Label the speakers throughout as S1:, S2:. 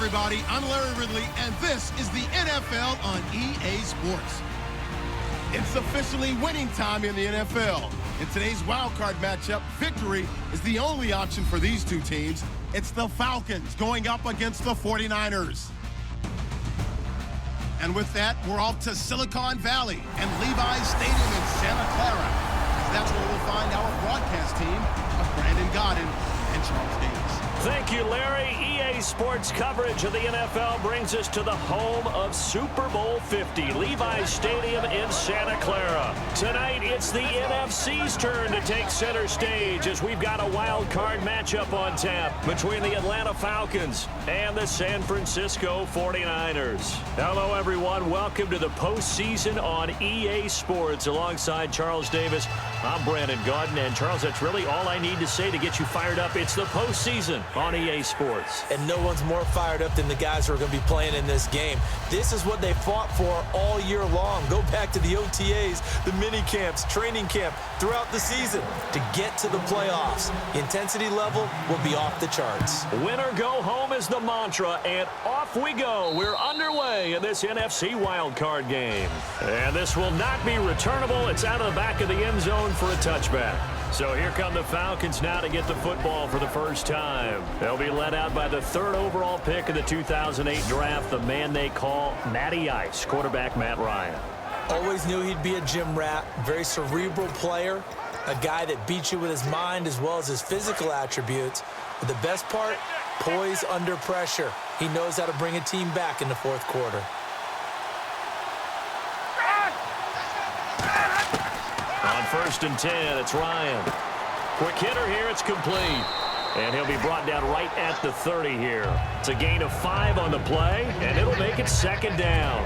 S1: everybody. I'm Larry Ridley, and this is the NFL on EA Sports. It's officially winning time in the NFL. In today's wildcard matchup, victory is the only option for these two teams. It's the Falcons going up against the 49ers. And with that, we're off to Silicon Valley and Levi's Stadium in Santa Clara. That's where we'll find our broadcast team of Brandon Godden and Charles Davis.
S2: Thank you, Larry. EA Sports coverage of the NFL brings us to the home of Super Bowl 50, Levi's Stadium in Santa Clara. Tonight, it's the NFC's turn to take center stage as we've got a wild card matchup on tap between the Atlanta Falcons and the San Francisco 49ers. Hello, everyone. Welcome to the postseason on EA Sports. Alongside Charles Davis, I'm Brandon Godden. And Charles, that's really all I need to say to get you fired up. It's the postseason on EA Sports.
S3: And no one's more fired up than the guys who are going to be playing in this game. This is what they fought for all year long. Go back to the OTAs, the mini camps, training camp, throughout the season to get to the playoffs. The intensity level will be off the charts.
S2: Win or go home is the mantra, and off we go. We're underway in this NFC wildcard game. And this will not be returnable. It's out of the back of the end zone for a touchback. So here come the Falcons now to get the football for the first time. They'll be led out by the third overall pick of the 2008 draft, the man they call Matty Ice, quarterback Matt Ryan.
S3: Always knew he'd be a gym rat, very cerebral player, a guy that beats you with his mind as well as his physical attributes. But the best part, poise under pressure. He knows how to bring a team back in the fourth quarter.
S2: On 1st and 10, it's Ryan. Quick hitter here, it's complete. And he'll be brought down right at the 30 here. It's a gain of 5 on the play, and it'll make it second down.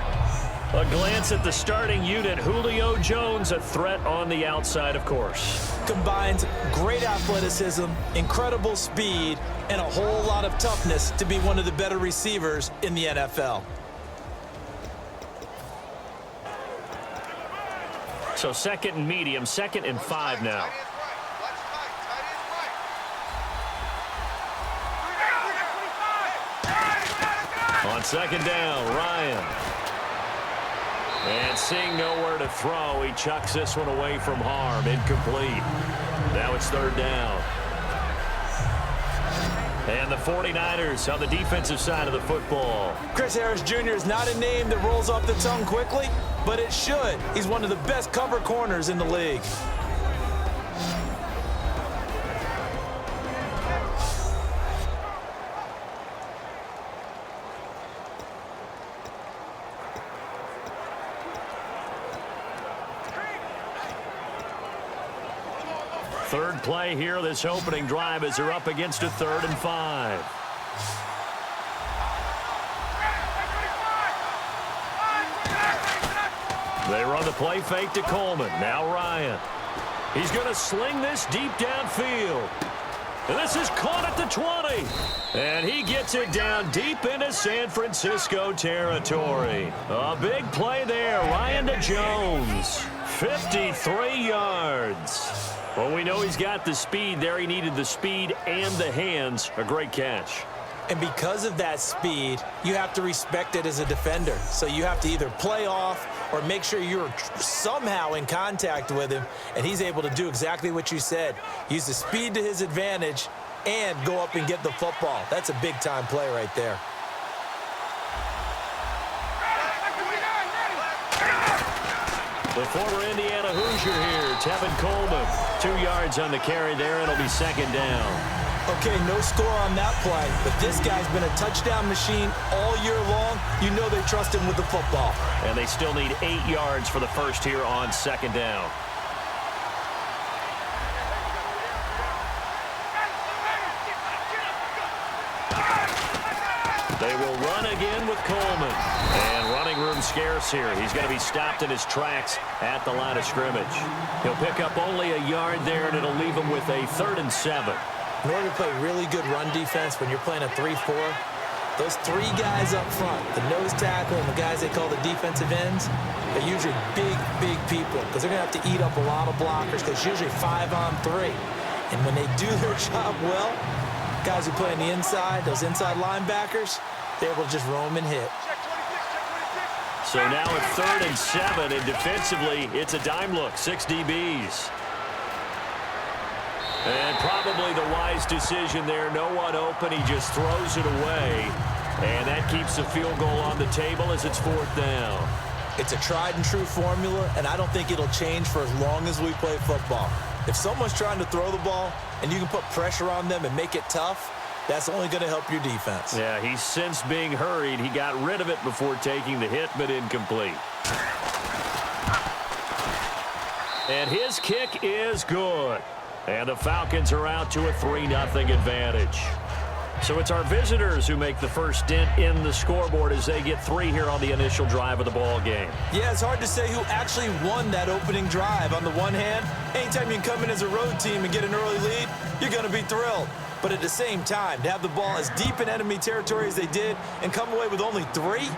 S2: A glance at the starting unit. Julio Jones, a threat on the outside, of course.
S3: Combines great athleticism, incredible speed, and a whole lot of toughness to be one of the better receivers in the NFL.
S2: So second and medium, 2nd and 5 now. On 2nd down, Ryan. And seeing nowhere to throw, he chucks this one away from harm. Incomplete. Now it's 3rd down. And the 49ers on the defensive side of the football.
S3: Chris Harris Jr. is not a name that rolls off the tongue quickly, but it should. He's one of the best cover corners in the league.
S2: Third play here, this opening drive as they're up against a 3rd and 5. They run the play fake to Coleman. Now Ryan. He's going to sling this deep downfield. And this is caught at the 20. And he gets it down deep into San Francisco territory. A big play there. Ryan to Jones. 53 yards. Well, we know he's got the speed there. He needed the speed and the hands. A great catch.
S3: And because of that speed, you have to respect it as a defender. So you have to either play off or make sure you're somehow in contact with him, and he's able to do exactly what you said. Use the speed to his advantage and go up and get the football. That's a big-time play right there.
S2: The former Indiana Hoosier here, Tevin Coleman. 2 yards on the carry there. It'll be 2nd down.
S3: Okay, no score on that play, but this guy's been a touchdown machine all year long. You know they trust him with the football.
S2: And they still need 8 yards for the first here on 2nd down. They will run again with Coleman. And running room scarce here. He's going to be stopped in his tracks at the line of scrimmage. He'll pick up only a yard there, and it'll leave him with a 3rd and 7.
S3: In order to play really good run defense when you're playing a 3-4, those 3 guys up front, the nose tackle and the guys they call the defensive ends, are usually big people because they're going to have to eat up a lot of blockers because it's usually 5-on-3. And when they do their job well, guys who play on the inside, those inside linebackers, They're able to just roam and hit.
S2: So now it's 3rd and 7, and defensively, it's a dime look, 6 DBs. And probably the wise decision there. No one open. He just throws it away. And that keeps the field goal on the table as it's 4th down.
S3: It's a tried-and-true formula, and I don't think it'll change for as long as we play football. If someone's trying to throw the ball and you can put pressure on them and make it tough, that's only going to help your defense.
S2: Yeah, he's since being hurried. He got rid of it before taking the hit, but incomplete. And his kick is good. And the Falcons are out to a 3-0 advantage. So it's our visitors who make the first dent in the scoreboard as they get 3 here on the initial drive of the ball game.
S3: Yeah, it's hard to say who actually won that opening drive. On the one hand, anytime you can come in as a road team and get an early lead, you're going to be thrilled. But at the same time, to have the ball as deep in enemy territory as they did and come away with only 3,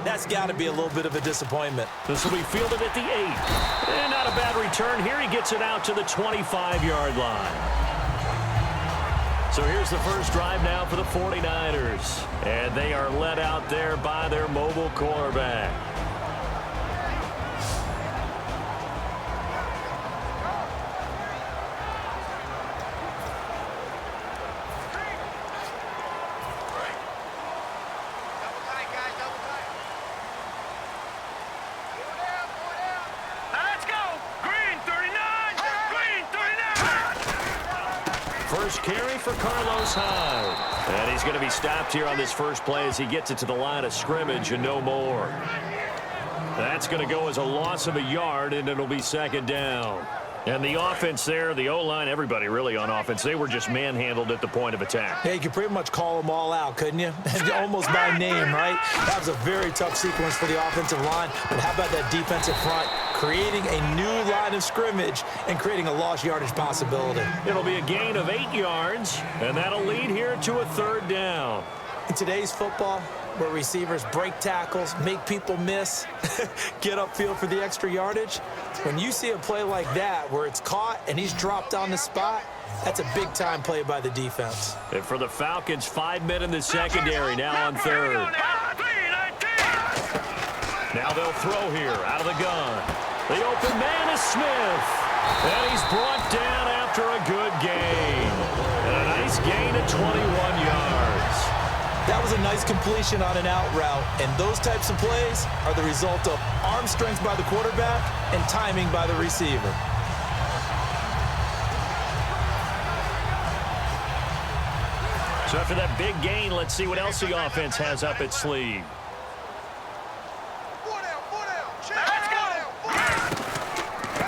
S3: that's got to be a little bit of a disappointment.
S2: This will be fielded at the 8. And not a bad return here. He gets it out to the 25-yard line. So here's the first drive now for the 49ers. And they are led out there by their mobile quarterback. First carry for Carlos Hyde. And he's going to be stopped here on this first play as he gets it to the line of scrimmage and no more. That's going to go as a loss of a yard, and it'll be 2nd down. And the offense there, the O-line, everybody really on offense, they were just manhandled at the point of attack.
S3: Yeah, you could pretty much call them all out, couldn't you? Almost by name, right? That was a very tough sequence for the offensive line. But how about that defensive front? Creating a new line of scrimmage and creating a lost yardage possibility.
S2: It'll be a gain of 8 yards, and that'll lead here to a 3rd down.
S3: In today's football, where receivers break tackles, make people miss, get upfield for the extra yardage, when you see a play like that where it's caught and he's dropped on the spot, that's a big-time play by the defense.
S2: And for the Falcons, 5 men in the secondary now on 3rd. Now they'll throw here out of the gun. The open man is Smith. And he's brought down after a good gain. And a nice gain of 21 yards.
S3: That was a nice completion on an out route, and those types of plays are the result of arm strength by the quarterback and timing by the receiver.
S2: So after that big gain, let's see what else the offense has up its sleeve.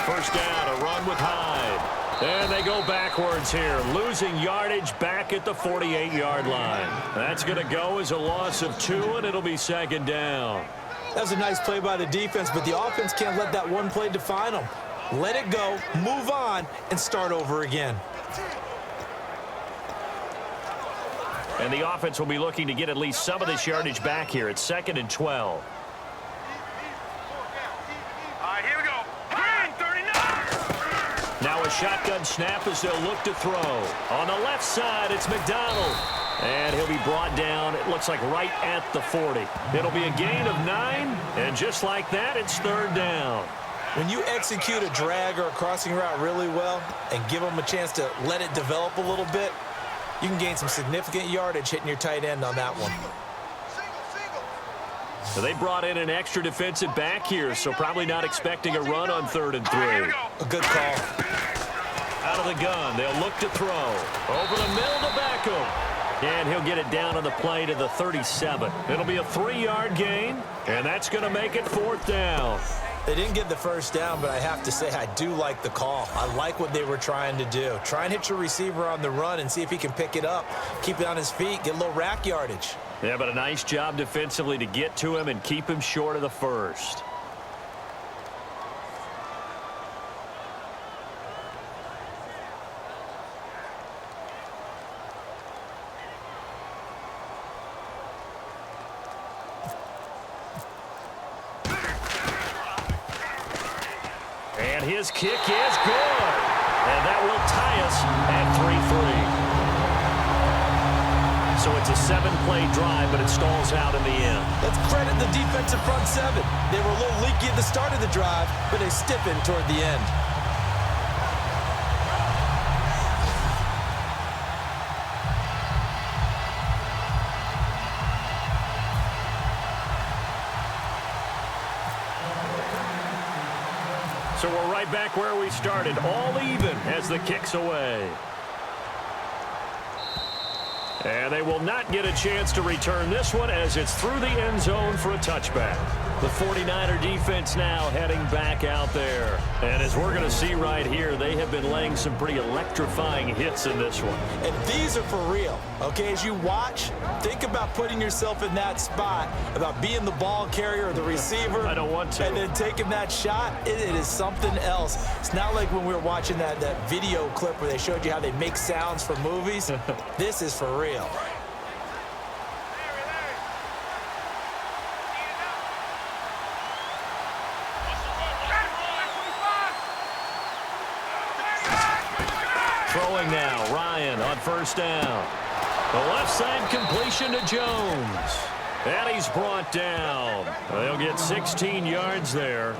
S2: First down, a run with Hyde. And they go backwards here, losing yardage back at the 48-yard line. That's going to go as a loss of 2, and it'll be 2nd down.
S3: That was a nice play by the defense, but the offense can't let that one play define them. Let it go, move on, and start over again.
S2: And the offense will be looking to get at least some of this yardage back here. It's 2nd and 12. Now a shotgun snap as they'll look to throw. On the left side, it's McDonald. And he'll be brought down, it looks like right at the 40. It'll be a gain of 9, and just like that, it's 3rd down.
S3: When you execute a drag or a crossing route really well and give them a chance to let it develop a little bit, you can gain some significant yardage hitting your tight end on that one.
S2: So they brought in an extra defensive back here, so probably not expecting a run on 3rd and 3.
S3: A good call.
S2: Out of the gun, they'll look to throw. Over the middle to Beckham. And he'll get it down on the play to the 37. It'll be a 3-yard gain, and that's going to make it 4th down.
S3: They didn't get the first down, but I have to say I do like the call. I like what they were trying to do. Try and hit your receiver on the run and see if he can pick it up. Keep it on his feet, get a little rack yardage.
S2: Yeah, but a nice job defensively to get to him and keep him short of the first. And his kick is good. And that will tie us at 3-3. So it's a 7-play drive, but it stalls out in the end.
S3: Let's credit the defensive front seven. They were a little leaky at the start of the drive, but they stiffened toward the end.
S2: So we're right back where we started, all even as the kick's away. And they will not get a chance to return this one as it's through the end zone for a touchback. The 49er defense now heading back out there. And as we're going to see right here, they have been laying some pretty electrifying hits in this one.
S3: And these are for real, okay? As you watch, think about putting yourself in that spot, about being the ball carrier or the receiver.
S2: I don't want to.
S3: And then taking that shot, it is something else. It's not like when we were watching that video clip where they showed you how they make sounds for movies. This is for real.
S2: Throwing now, Ryan on first down. The left side completion to Jones. And he's brought down. They'll get 16 yards there.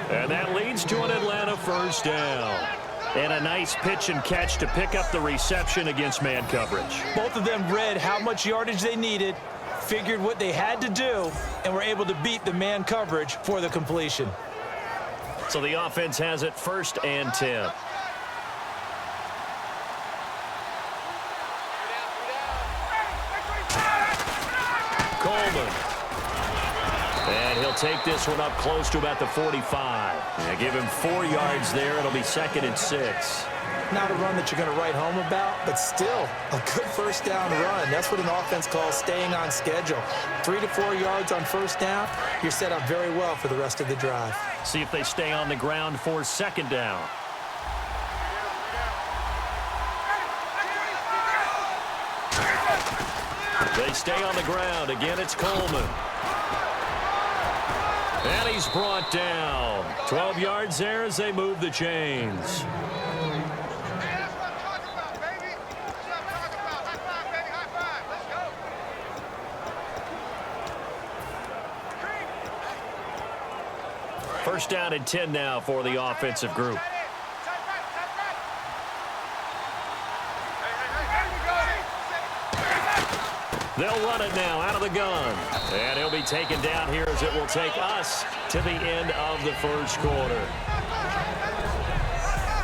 S2: And that leads to an Atlanta first down. And a nice pitch and catch to pick up the reception against man coverage.
S3: Both of them read how much yardage they needed, figured what they had to do, and were able to beat the man coverage for the completion.
S2: So the offense has it 1st and 10. Coleman. And he'll take this one up close to about the 45. And give him 4 yards there. It'll be 2nd and 6.
S3: Not a run that you're going to write home about, but still a good first down run. That's what an offense calls staying on schedule. 3 to 4 yards on first down, you're set up very well for the rest of the drive.
S2: See if they stay on the ground for 2nd down. They stay on the ground. Again, it's Coleman. And he's brought down. 12 yards there as they move the chains. First down and 10 now for the offensive group. They'll run it now out of the gun. And he'll be taken down here as it will take us to the end of the first quarter.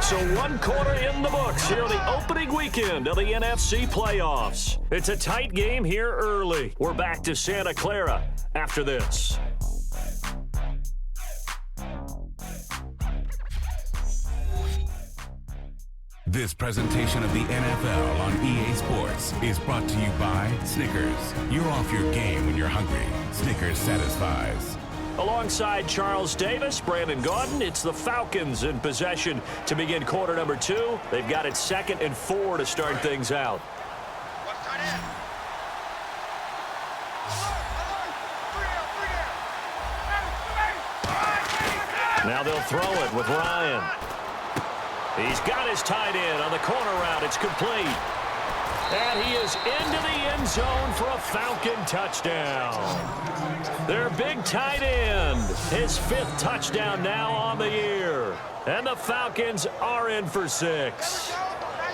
S2: So 1 quarter in the books here the opening weekend of the NFC playoffs. It's a tight game here early. We're back to Santa Clara after this.
S4: This presentation of the NFL on EA Sports is brought to you by Snickers. You're off your game when you're hungry. Snickers satisfies.
S2: Alongside Charles Davis, Brandon Gaudin, it's the Falcons in possession to begin quarter number 2. They've got it 2nd and 4 to start things out. Now they'll throw it with Ryan. He's got his tight end on the corner route. It's complete. And he is into the end zone for a Falcon touchdown. Their big tight end, his 5th touchdown now on the year. And the Falcons are in for 6.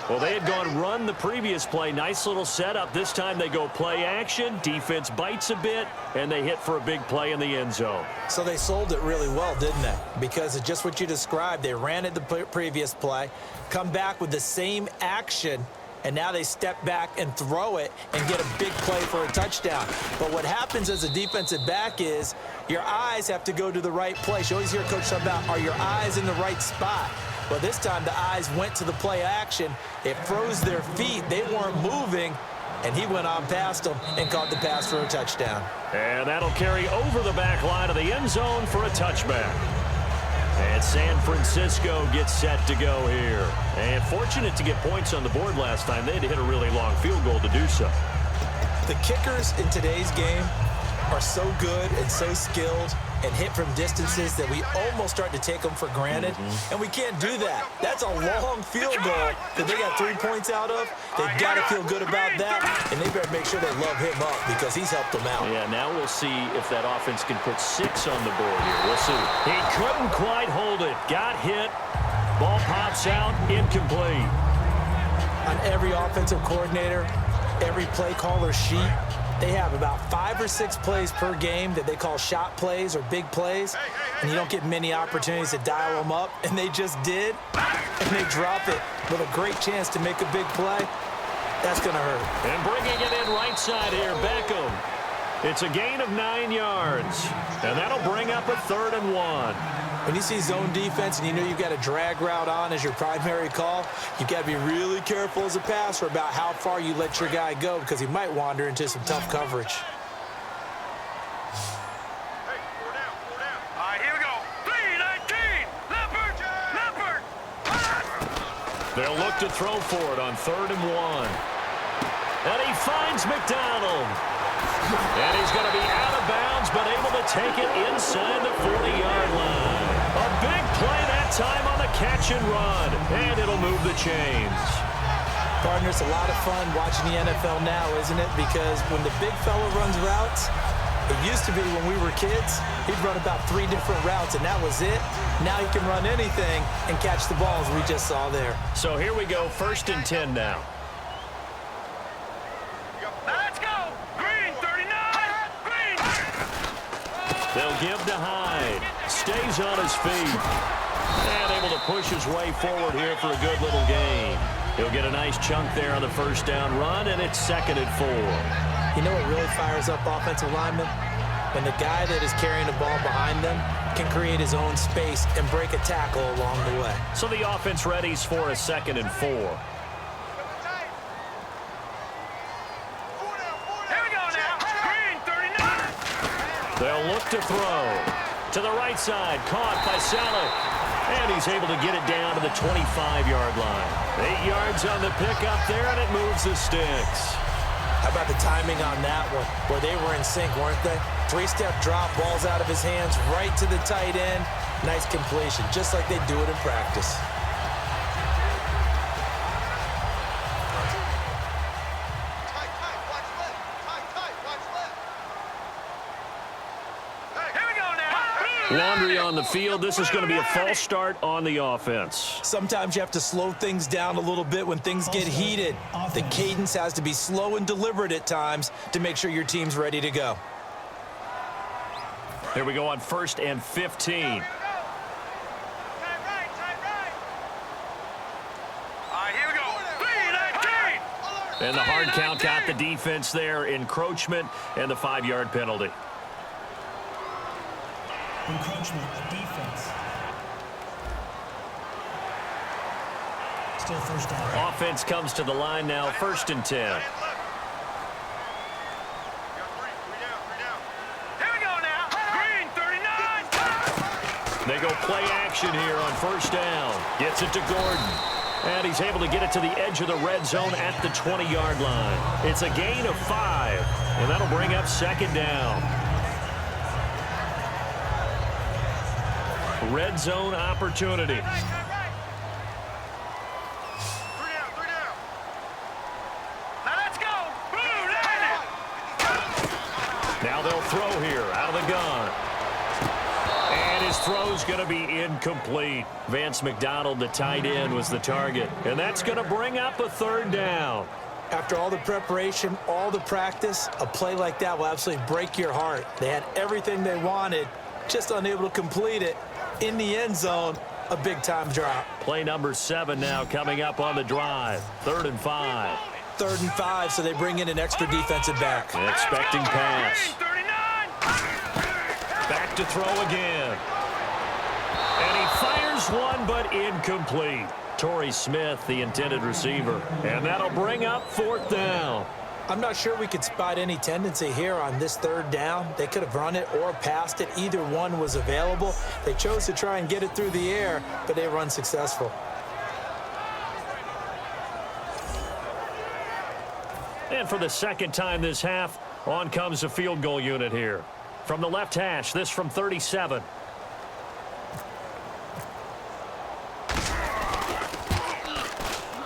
S2: Well, they had gone run the previous play. Nice little setup. This time they go play action. Defense bites a bit, and they hit for a big play in the end zone.
S3: So they sold it really well, didn't they? Because it's just what you described. They ran it the previous play, come back with the same action, and now they step back and throw it and get a big play for a touchdown. But what happens as a defensive back is your eyes have to go to the right place. You always hear Coach talk about, are your eyes in the right spot? Well, this time the eyes went to the play action. It froze their feet. They weren't moving, and he went on past them and caught the pass for a touchdown.
S2: And that'll carry over the back line of the end zone for a touchback. And San Francisco gets set to go here. And fortunate to get points on the board last time. They had to hit a really long field goal to do so.
S3: The kickers in today's game are so good and so skilled and hit from distances that we almost start to take them for granted, and we can't do that. That's a long field goal that they got 3 points out of. They've got to feel good about that, and they better make sure they love him up because he's helped them out.
S2: Yeah, now we'll see if that offense can put 6 on the board here. We'll see. He couldn't quite hold it. Got hit. Ball pops out. Incomplete.
S3: On every offensive coordinator, every play caller sheet, they have about 5 or 6 plays per game that they call shot plays or big plays, and you don't get many opportunities to dial them up, and they just did, and they drop it with a great chance to make a big play. That's going to hurt.
S2: And bringing it in right side here, Beckham. It's a gain of 9 yards, and that'll bring up a 3rd and 1.
S3: When you see zone defense and you know you've got a drag route on as your primary call, you've got to be really careful as a passer about how far you let your guy go because he might wander into some tough coverage.
S5: Hey, 4 down, 4 down. All right, here we go. 3-19. Leopard.
S2: They'll look to throw for it on 3rd and 1. And he finds McDonald. And he's going to be out of bounds, but able to take it inside the 40-yard line. A big play that time on the catch and run, and it'll move the chains.
S3: Partner, it's a lot of fun watching the NFL now, isn't it? Because when the big fella runs routes, it used to be when we were kids, he'd run about 3 different routes, and that was it. Now he can run anything and catch the balls we just saw there.
S2: So here we go, 1st and 10 now.
S5: Let's go. Green, 39. Green.
S2: They'll give to Hyde. Stays on his feet. And able to push his way forward here for a good little gain. He'll get a nice chunk there on the 1st down run, and it's 2nd and 4.
S3: You know what really fires up offensive linemen? When the guy that is carrying the ball behind them can create his own space and break a tackle along the way.
S2: So the offense readies for a 2nd and 4.
S5: Here we go now. Green, 39.
S2: They'll look to throw. To the right side, caught by Selleck. And he's able to get it down to the 25-yard line. 8 yards on the pickup there, and it moves the sticks.
S3: How about the timing on that one, where they were in sync, weren't they? 3-step drop, balls out of his hands, right to the tight end. Nice completion, just like they do it in practice.
S2: Laundry on the field. This is going to be a false start on the offense.
S3: Sometimes you have to slow things down a little bit when things get heated. The cadence has to be slow and deliberate at times to make sure your team's ready to go.
S2: Here we go on 1st and 15. And the hard count got the defense there. Encroachment and the 5-yard penalty.
S6: Encroachment, defense. Still 1st down.
S2: Offense comes to the line now, 1st and 10.
S5: Here we go now. Green, 39.
S2: They go play action here on 1st down. Gets it to Gordon. And he's able to get it to the edge of the red zone at the 20-yard line. It's a gain of 5, and that'll bring up 2nd down. Red zone opportunity.
S5: 3 down. Now let's go.
S2: Now they'll throw here out of the gun. And his throw's going to be incomplete. Vance McDonald, the tight end, was the target. And that's going to bring up a 3rd down.
S3: After all the preparation, all the practice, a play like that will absolutely break your heart. They had everything they wanted, just unable to complete it. In the end zone, a big-time drop.
S2: Play number 7 now coming up on the drive. 3rd and 5.
S3: 3rd and 5, so they bring in an extra defensive back.
S2: Expecting pass.
S5: 39.
S2: Back to throw again. And he fires one, but incomplete. Torrey Smith, the intended receiver. And that'll bring up 4th down.
S3: I'm not sure we could spot any tendency here on this 3rd down. They could have run it or passed it. Either one was available. They chose to try and get it through the air, but they were unsuccessful.
S2: And for the 2nd time this half, On comes the field goal unit here. From the left hash, this from 37.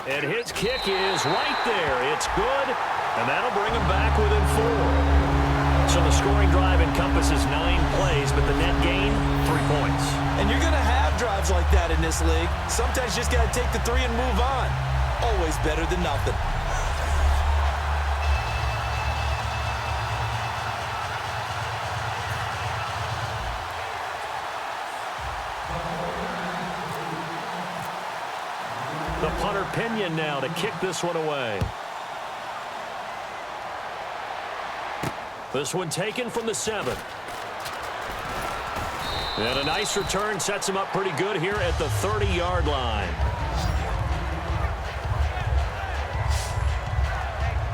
S2: And his kick is right there. It's good, and that'll bring him back within 4. So the scoring drive encompasses 9 plays, but the net gain, 3 points.
S3: And you're going to have drives like that in this league. Sometimes you just got to take the 3 and move on. Always better than nothing.
S2: The punter Pinion now to kick this one away. This one taken from the 7. And a nice return sets him up pretty good here at the 30-yard line.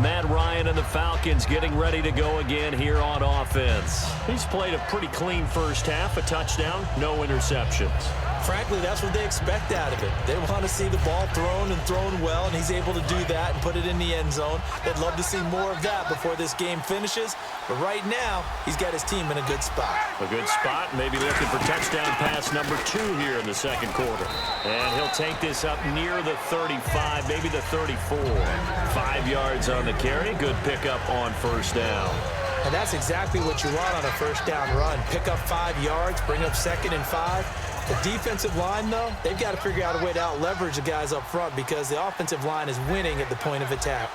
S2: Matt Ryan and the Falcons getting ready to go again here on offense. He's played a pretty clean first half, a touchdown, no interceptions.
S3: Frankly, that's what they expect out of it. They want to see the ball thrown and thrown well, and he's able to do that and put it in the end zone. They'd love to see more of that before this game finishes. But right now, he's got his team in a good spot.
S2: A good spot, maybe looking for touchdown pass number 2 here in the second quarter. And he'll take this up near the 35, maybe the 34. 5 yards on the carry. Good pickup on first down.
S3: And that's exactly what you want on a first down run. Pick up 5 yards, bring up 2nd and 5. The defensive line, though, they've got to figure out a way to out-leverage the guys up front because the offensive line is winning at the point of attack.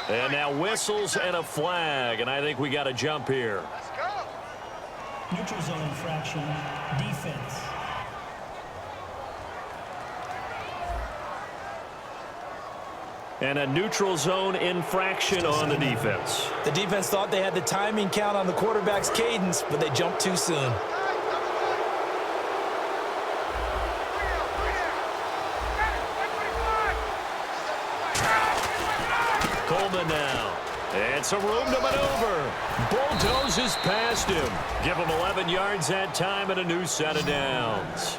S2: And now whistles and a flag, and I think we got a jump here.
S6: Neutral zone infraction, defense.
S2: And a neutral zone infraction on the defense.
S3: The defense thought they had the timing count on the quarterback's cadence, but they jumped too soon.
S2: Coleman now. And some room to maneuver. Bulldozes past him. Give him 11 yards that time and a new set of downs.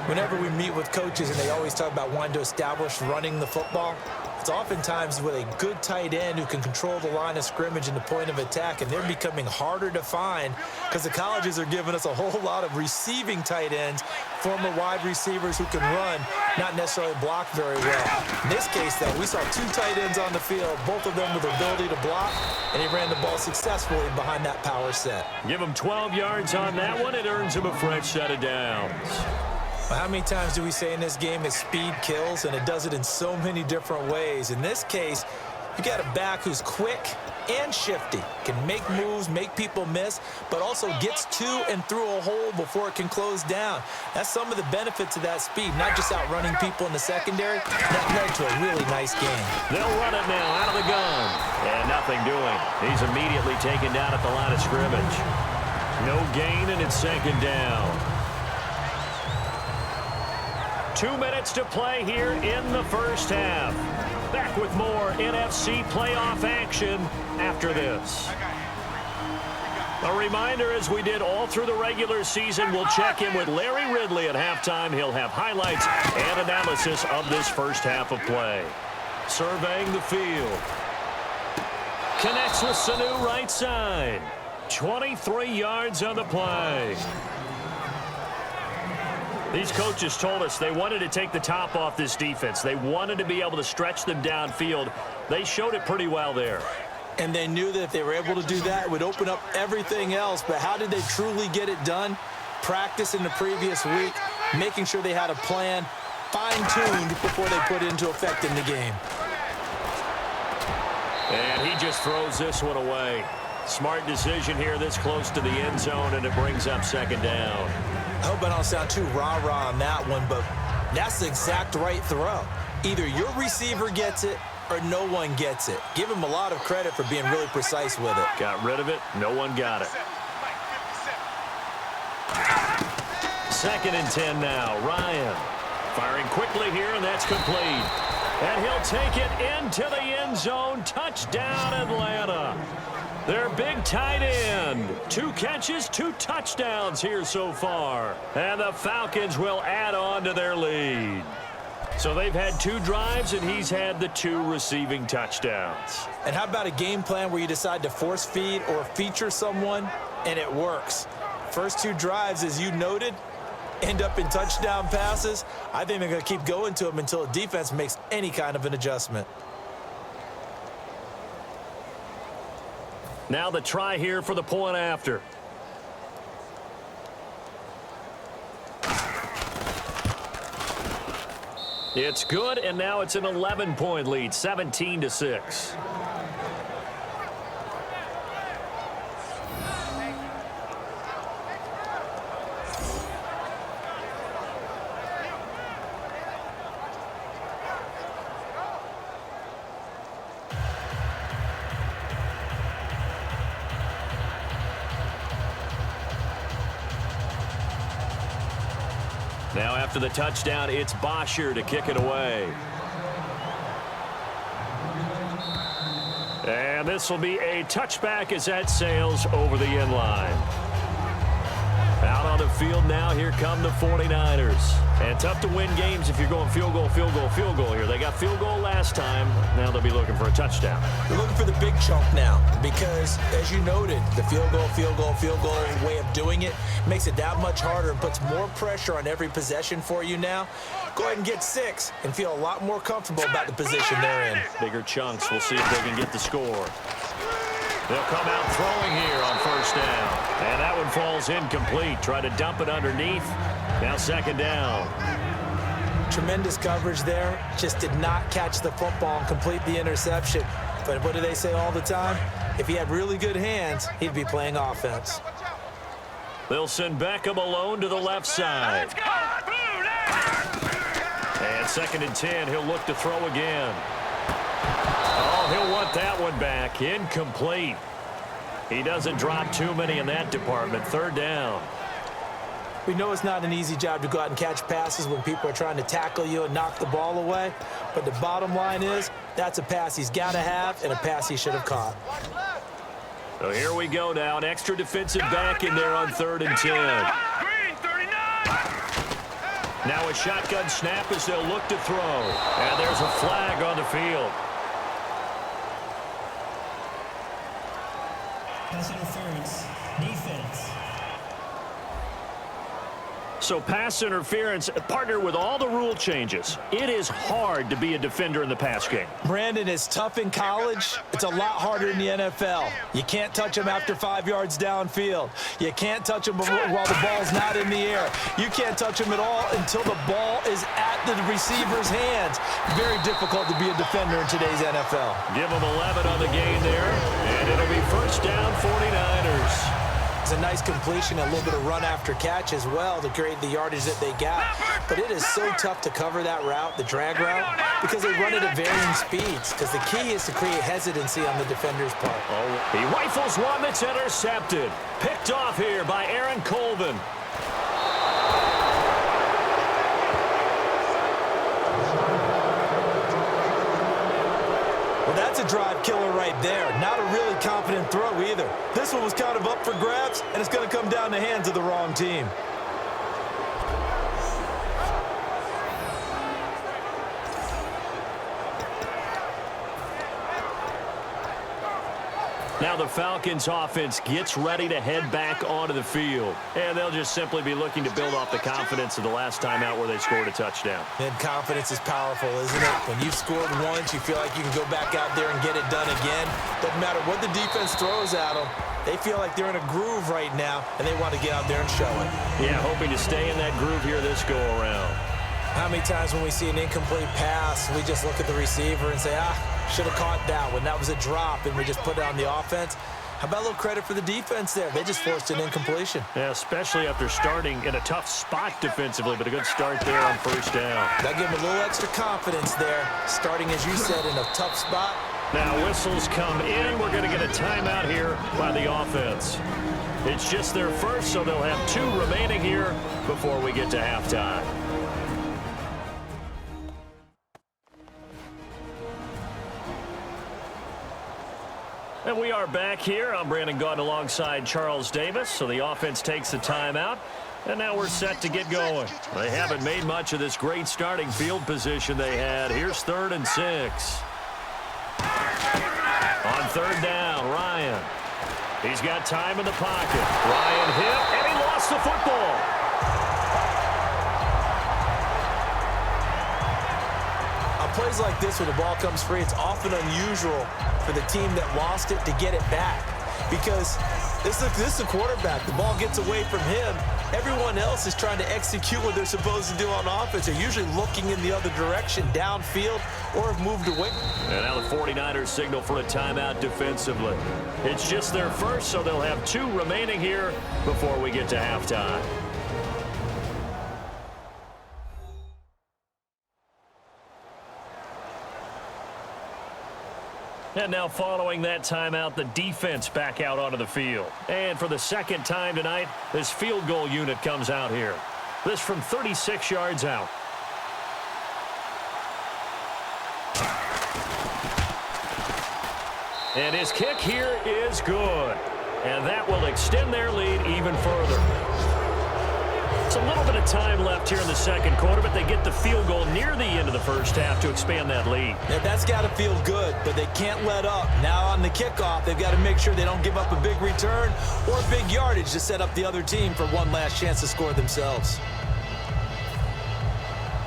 S3: Whenever we meet with coaches and they always talk about wanting to establish running the football, it's oftentimes with a good tight end who can control the line of scrimmage and the point of attack, and they're becoming harder to find because the colleges are giving us a whole lot of receiving tight ends, former wide receivers who can run, not necessarily block very well. In this case, though, we saw 2 tight ends on the field, both of them with the ability to block, and he ran the ball successfully behind that power set.
S2: Give him 12 yards on that one. It earns him a fresh set of downs.
S3: Well, how many times do we say in this game that speed kills, and it does it in so many different ways? In this case, you got a back who's quick and shifty, can make moves, make people miss, but also gets to and through a hole before it can close down. That's some of the benefits of that speed, not just outrunning people in the secondary. That led to a really nice game.
S2: They'll run it now out of the gun. And nothing doing. He's immediately taken down at the line of scrimmage. No gain, and it's 2nd down. 2 minutes to play here in the first half. Back with more NFC playoff action after this. A reminder, as we did all through the regular season, we'll check in with Larry Ridley at halftime. He'll have highlights and analysis of this first half of play. Surveying the field. Connects with Sanu right side. 23 yards on the play. These coaches told us they wanted to take the top off this defense. They wanted to be able to stretch them downfield. They showed it pretty well there.
S3: And they knew that if they were able to do that, it would open up everything else. But how did they truly get it done? Practice in the previous week, making sure they had a plan, fine-tuned before they put it into effect in the game.
S2: And he just throws this one away. Smart decision here this close to the end zone, and it brings up 2nd down.
S3: I hope I don't sound too rah-rah on that one, but that's the exact right throw. Either your receiver gets it or no one gets it. Give him a lot of credit for being really precise with it.
S2: Got rid of it. No one got it. 2nd and 10 now. Ryan firing quickly here, and that's complete. And he'll take it into the end zone. Touchdown, Atlanta. Their big tight end. 2 catches, 2 touchdowns here so far. And the Falcons will add on to their lead. So they've had 2 drives, and he's had the 2 receiving touchdowns.
S3: And how about a game plan where you decide to force feed or feature someone, and it works? First 2 drives, as you noted, end up in touchdown passes. I think they're going to keep going to them until the defense makes any kind of an adjustment.
S2: Now the try here for the point after. It's good, and now it's an 11-point lead, 17-6. Now after the touchdown, it's Bosher to kick it away. And this will be a touchback as that sails over the end line. Out on the field now, here come the 49ers. And tough to win games if you're going field goal, field goal, field goal here. They got field goal last time. Now they'll be looking for a touchdown.
S3: They're looking for the big chunk now because, as you noted, the field goal way of doing it makes it that much harder and puts more pressure on every possession for you now. Go ahead and get 6 and feel a lot more comfortable about the position they're in.
S2: Bigger chunks. We'll see if they can get the score. They'll come out throwing here on first down. And that one falls incomplete. Try to dump it underneath. Now second down.
S3: Tremendous coverage there. Just did not catch the football and complete the interception. But what do they say all the time? If he had really good hands, he'd be playing offense.
S2: They'll send Beckham alone to the left side. And second and 10, he'll look to throw again. Oh, he'll want that one back. Incomplete. He doesn't drop too many in that department. Third down.
S3: We know it's not an easy job to go out and catch passes when people are trying to tackle you and knock the ball away. But the bottom line is that's a pass he's got to have and a pass he should have caught.
S2: So here we go now. An extra defensive back in there on 3rd and 10. Now a shotgun snap as they'll look to throw. And there's a flag on the field.
S6: Pass interference. Defense.
S2: So pass interference, partnered with all the rule changes. It is hard to be a defender in the pass game.
S3: Brandon, is tough in college. It's a lot harder in the NFL. You can't touch him after 5 yards downfield. You can't touch him while the ball's not in the air. You can't touch him at all until the ball is at the receiver's hands. Very difficult to be a defender in today's NFL.
S2: Give him 11 on the game there, and it'll be first down 49ers.
S3: It's a nice completion, a little bit of run after catch as well to create the yardage that they got. But it is so tough to cover that route, the drag route, because they run it at varying speeds. Because the key is to create hesitancy on the defender's part.
S2: Oh, he rifles one that's intercepted. Picked off here by Aaron Colvin.
S3: Well, that's a drive killer right there. Not a really confident throw either. This one was kind of up for grabs, and it's going to come down the hands of the wrong team.
S2: Now the Falcons offense gets ready to head back onto the field. And they'll just simply be looking to build off the confidence of the last time out where they scored a touchdown.
S3: And confidence is powerful, isn't it? When you've scored once, you feel like you can go back out there and get it done again. Doesn't matter what the defense throws at them. They feel like they're in a groove right now, and they want to get out there and show it.
S2: Yeah, hoping to stay in that groove here this go-around.
S3: How many times when we see an incomplete pass, we just look at the receiver and say, should have caught that one. That was a drop, and we just put it on the offense. How about a little credit for the defense there? They just forced an incompletion.
S2: Yeah, especially after starting in a tough spot defensively, but a good start there on first down.
S3: That gave them a little extra confidence there, starting, as you said, in a tough spot.
S2: Now whistles come in. We're going to get a timeout here by the offense. It's just their first, so they'll have 2 remaining here before we get to halftime. And we are back here. I'm Brandon Gaudin alongside Charles Davis. So the offense takes the timeout. And now we're set to get going. They haven't made much of this great starting field position they had. Here's 3rd and 6. On 3rd down, Ryan. He's got time in the pocket. Ryan hit, and he lost the football.
S3: On plays like this, when the ball comes free, it's often unusual for the team that lost it to get it back. Because this is a quarterback. The ball gets away from him. Everyone else is trying to execute what they're supposed to do on offense. They're usually looking in the other direction, downfield, or have moved away.
S2: And now the 49ers signal for a timeout defensively. It's just their first, so they'll have 2 remaining here before we get to halftime. And now following that timeout, the defense back out onto the field. And for the second time tonight, this field goal unit comes out here. This from 36 yards out. And his kick here is good. And that will extend their lead even further. It's a little bit of time left here in the second quarter, but they get the field goal near the end of the first half to expand that lead.
S3: Yeah, that's got to feel good, but they can't let up. Now on the kickoff, they've got to make sure they don't give up a big return or big yardage to set up the other team for one last chance to score themselves.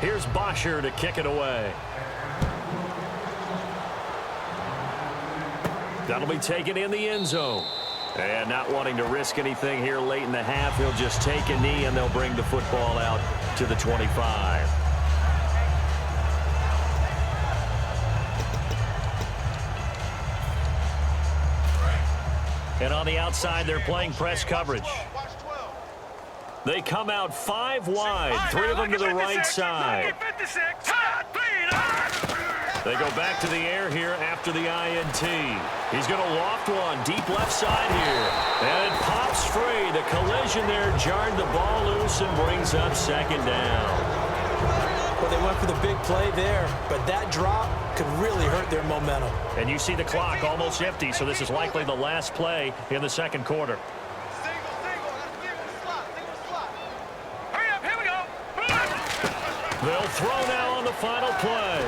S2: Here's Bosher to kick it away. That'll be taken in the end zone. And not wanting to risk anything here late in the half, he'll just take a knee and they'll bring the football out to the 25. And on the outside, they're playing press coverage. They come out 5 wide, 3 of them to the right side. They go back to the air here after the INT. He's going to loft one deep left side here. And it pops free. The collision there jarred the ball loose and brings up 2nd down.
S3: Well, they went for the big play there, but that drop could really hurt their momentum.
S2: And you see the clock almost empty, so this is likely the last play in the second quarter.
S5: Hurry up, here we go.
S2: They'll throw now on the final play.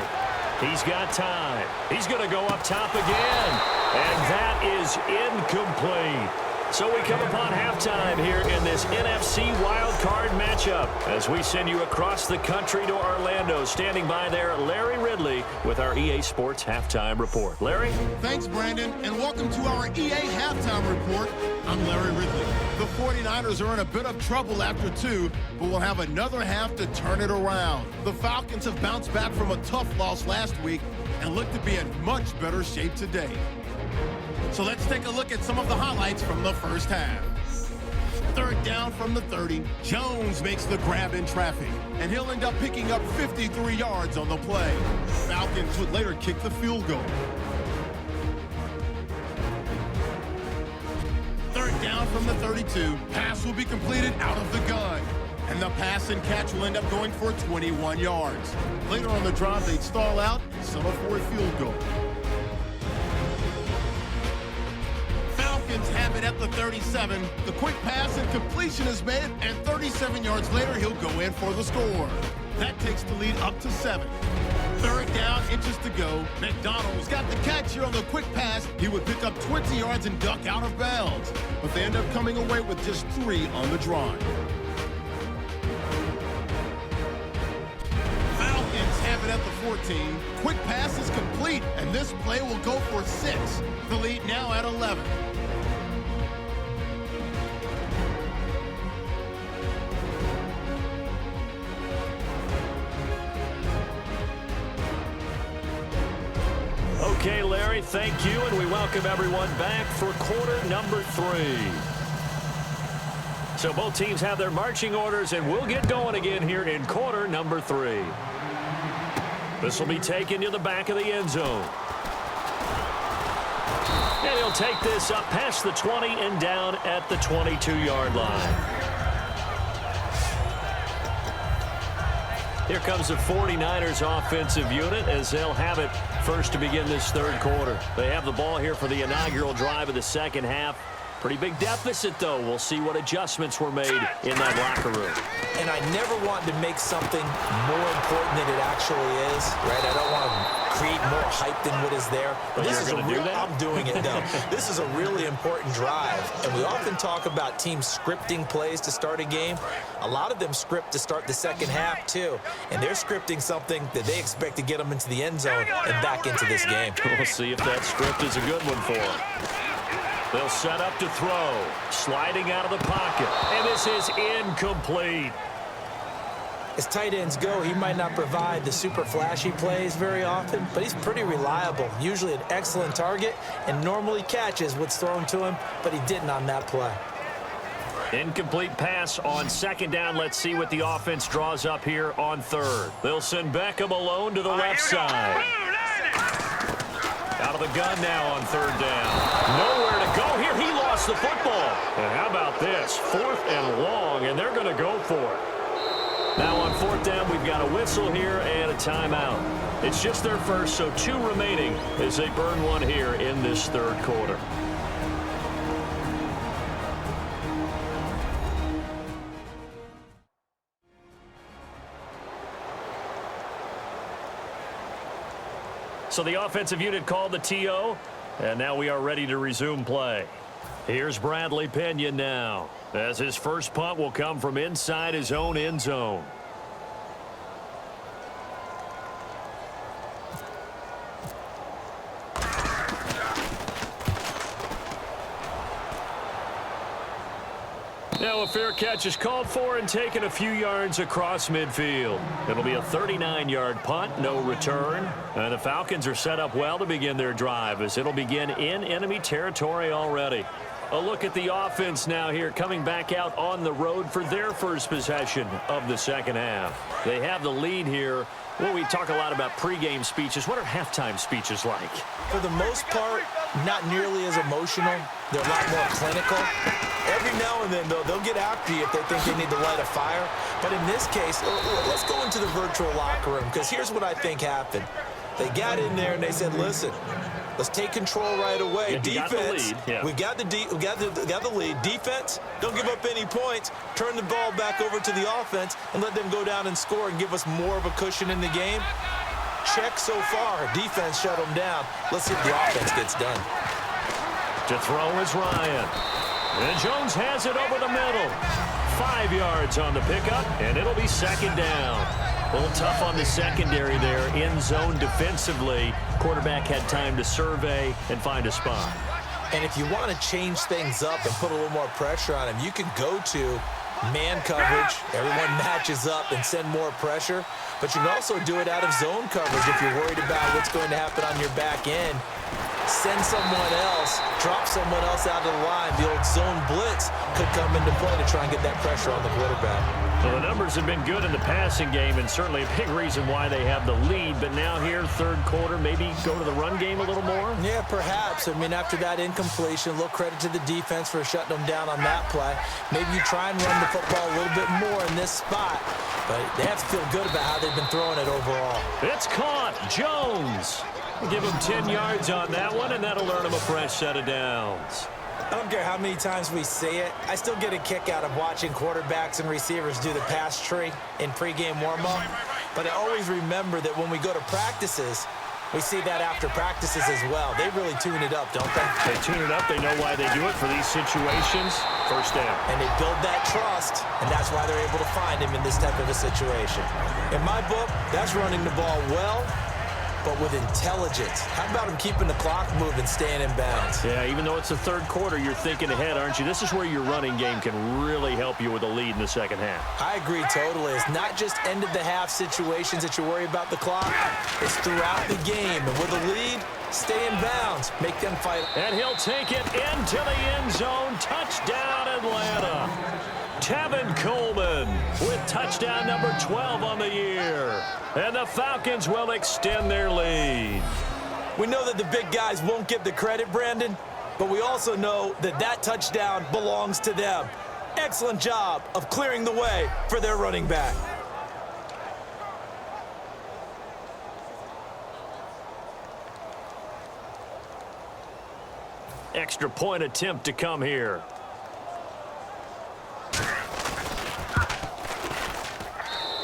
S2: He's got time. He's going to go up top again. And that is incomplete. So we come upon halftime here in this NFC wildcard matchup as we send you across the country to Orlando. Standing by there, Larry Ridley with our EA Sports Halftime Report. Larry?
S1: Thanks, Brandon, and welcome to our EA Halftime Report. I'm Larry Ridley. The 49ers are in a bit of trouble after 2, but will have another half to turn it around. The Falcons have bounced back from a tough loss last week and look to be in much better shape today. So let's take a look at some of the highlights from the first half. 3rd down from the 30. Jones makes the grab in traffic, and he'll end up picking up 53 yards on the play. Falcons would later kick the field goal. 3rd down from the 32. Pass will be completed out of the gun, and the pass and catch will end up going for 21 yards. Later on the drive, they'd stall out and settle for a field goal. Have it at the 37. The quick pass and completion is made, and 37 yards later, he'll go in for the score. That takes the lead up to 7. 3rd down, inches to go. McDonald's got the catch here on the quick pass. He would pick up 20 yards and duck out of bounds, but they end up coming away with just 3 on the drive. Falcons have it at the 14. Quick pass is complete, and this play will go for 6. The lead now at 11.
S2: Okay, Larry, thank you, and we welcome everyone back for quarter number 3. So both teams have their marching orders, and we'll get going again here in quarter number 3. This will be taken to the back of the end zone. And he'll take this up past the 20 and down at the 22-yard line. Here comes the 49ers offensive unit as they'll have it first to begin this third quarter. They have the ball here for the inaugural drive of the second half. Pretty big deficit, though. We'll see what adjustments were made in that locker room.
S3: And I never want to make something more important than it actually is, right? I don't want to create more hype than what is there.
S2: But
S3: this
S2: you're
S3: is
S2: going to do that?
S3: I'm doing it, though. This is a really important drive. And we often talk about teams scripting plays to start a game. A lot of them script to start the second half, too. And they're scripting something that they expect to get them into the end zone and back into this game.
S2: We'll see if that script is a good one for them. They'll set up to throw. Sliding out of the pocket. And this is incomplete.
S3: As tight ends go, he might not provide the super flashy plays very often, but he's pretty reliable. Usually an excellent target and normally catches what's thrown to him, but he didn't on that play.
S2: Incomplete pass on second down. Let's see what the offense draws up here on third. They'll send Beckham alone to the left side. Out of the gun now on third down. Nowhere to go here. He lost the football. And how about this? 4th and long, and they're going to go for it. Now on 4th down, we've got a whistle here and a timeout. It's just their first, so 2 remaining as they burn one here in this third quarter. So the offensive unit called the TO, and now we are ready to resume play. Here's Bradley Pena now, as his first punt will come from inside his own end zone. Now a fair catch is called for and taken a few yards across midfield. It'll be a 39-yard punt, no return. And the Falcons are set up well to begin their drive as it'll begin in enemy territory already. A look at the offense now here, coming back out on the road for their first possession of the second half. They have the lead here. Well, we talk a lot about pregame speeches. What are halftime speeches like?
S3: For the most part, not nearly as emotional. They're a lot more clinical. Every now and then, though, they'll get after you if they think they need to light a fire. But in this case, let's go into the virtual locker room, because here's what I think happened. They got in there and they said, listen, let's take control right away.
S2: Yeah,
S3: Defense,
S2: we
S3: got the lead. Defense, don't give up any points. Turn the ball back over to the offense and let them go down and score and give us more of a cushion in the game. Check so far. Defense shut them down. Let's see if the offense gets done.
S2: To throw is Ryan. And Jones has it over the middle. 5 yards on the pickup, and it'll be second down. A little tough on the secondary there, in zone defensively. Quarterback had time to survey and find a spot.
S3: And if you want to change things up and put a little more pressure on him, you can go to man coverage. Everyone matches up and send more pressure. But you can also do it out of zone coverage if you're worried about what's going to happen on your back end. Send someone else, drop someone else out of the line. The old zone blitz could come into play to try and get that pressure on the quarterback.
S2: Well, the numbers have been good in the passing game, and certainly a big reason why they have the lead. But now here, third quarter, maybe go to the run game a little more?
S3: Yeah, perhaps. I mean, after that incompletion, a little credit to the defense for shutting them down on that play. Maybe you try and run the football a little bit more in this spot. But they have to feel good about how they've been throwing it overall.
S2: It's caught. Jones. Give him 10 yards on that one, and that'll earn him a fresh set of downs.
S3: I don't care how many times we say it. I still get a kick out of watching quarterbacks and receivers do the pass tree in pregame warm-up. But I always remember that when we go to practices, we see that after practices as well. They really tune it up, don't they?
S2: They tune it up. They know why they do it for these situations. First down.
S3: And they build that trust, and that's why they're able to find him in this type of a situation. In my book, that's running the ball well, but with intelligence. How about him keeping the clock moving, staying in bounds?
S2: Yeah, even though it's the third quarter, you're thinking ahead, aren't you? This is where your running game can really help you with a lead in the second half.
S3: I agree totally. It's not just end-of-the-half situations that you worry about the clock. It's throughout the game. And with a lead, stay in bounds. Make them fight.
S2: And he'll take it into the end zone. Touchdown, Atlanta. Tevin Coleman with touchdown number 12 on the year. And the Falcons will extend their lead.
S3: We know that the big guys won't get the credit, Brandon, but we also know that that touchdown belongs to them. Excellent job of clearing the way for their running back.
S2: Extra point attempt to come here.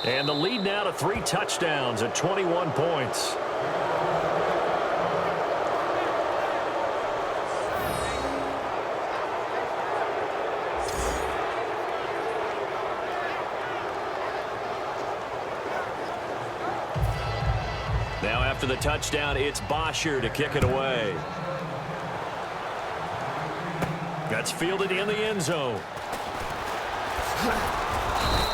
S2: And the lead now to 3 touchdowns at 21 points. Now after the touchdown, it's Bosher to kick it away. That's fielded in the end zone.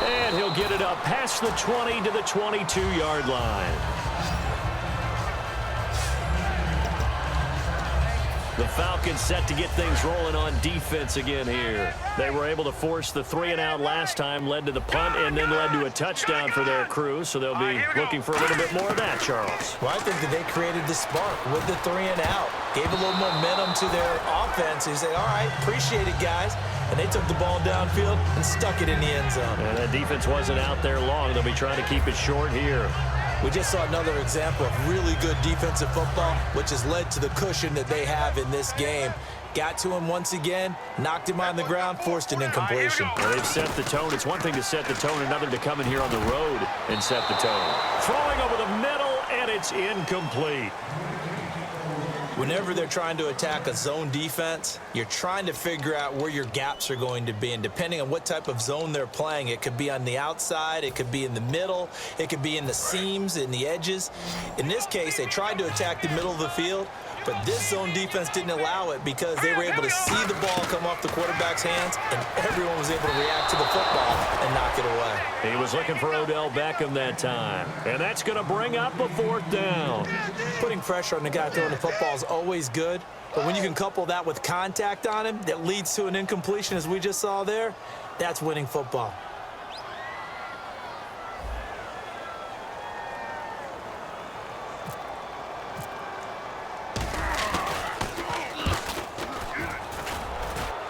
S2: And he'll get it up past the 20 to the 22-yard line. The Falcons set to get things rolling on defense again here. They were able to force the 3-and-out last time, led to the punt, and then led to a touchdown for their crew. So they'll be looking for a little bit more of that, Charles.
S3: Well, I think that they created the spark with the 3-and-out. Gave a little momentum to their offense. They said, all right, appreciate it, guys. And they took the ball downfield and stuck it in the end zone.
S2: And that defense wasn't out there long. They'll be trying to keep it short here.
S3: We just saw another example of really good defensive football, which has led to the cushion that they have in this game. Got to him once again, knocked him on the ground, forced an incompletion.
S2: Well, they've set the tone. It's one thing to set the tone, another to come in here on the road and set the tone. Throwing over the middle, and it's incomplete.
S3: Whenever they're trying to attack a zone defense, you're trying to figure out where your gaps are going to be. And depending on what type of zone they're playing, it could be on the outside, it could be in the middle, it could be in the seams, in the edges. In this case, they tried to attack the middle of the field, but this zone defense didn't allow it because they were able to see the ball come off the quarterback's hands, and everyone was able to react to the football and knock it away.
S2: He was looking for Odell Beckham that time, and that's going to bring up a 4th down.
S3: Putting pressure on the guy throwing the football is always good, but when you can couple that with contact on him that leads to an incompletion, as we just saw there, that's winning football.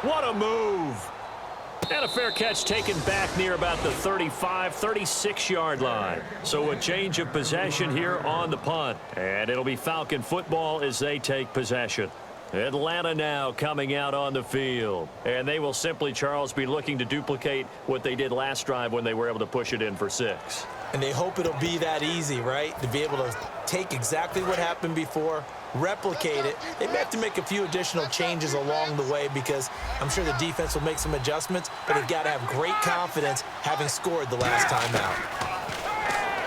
S2: What a move. And a fair catch taken back near about the 35, 36-yard line. So a change of possession here on the punt. And it'll be Falcon football as they take possession. Atlanta now coming out on the field. And they will simply, Charles, be looking to duplicate what they did last drive when they were able to push it in for 6.
S3: And they hope it'll be that easy, right? To be able to take exactly what happened before, replicate it. They may have to make a few additional changes along the way because I'm sure the defense will make some adjustments, but they've got to have great confidence having scored the last time out.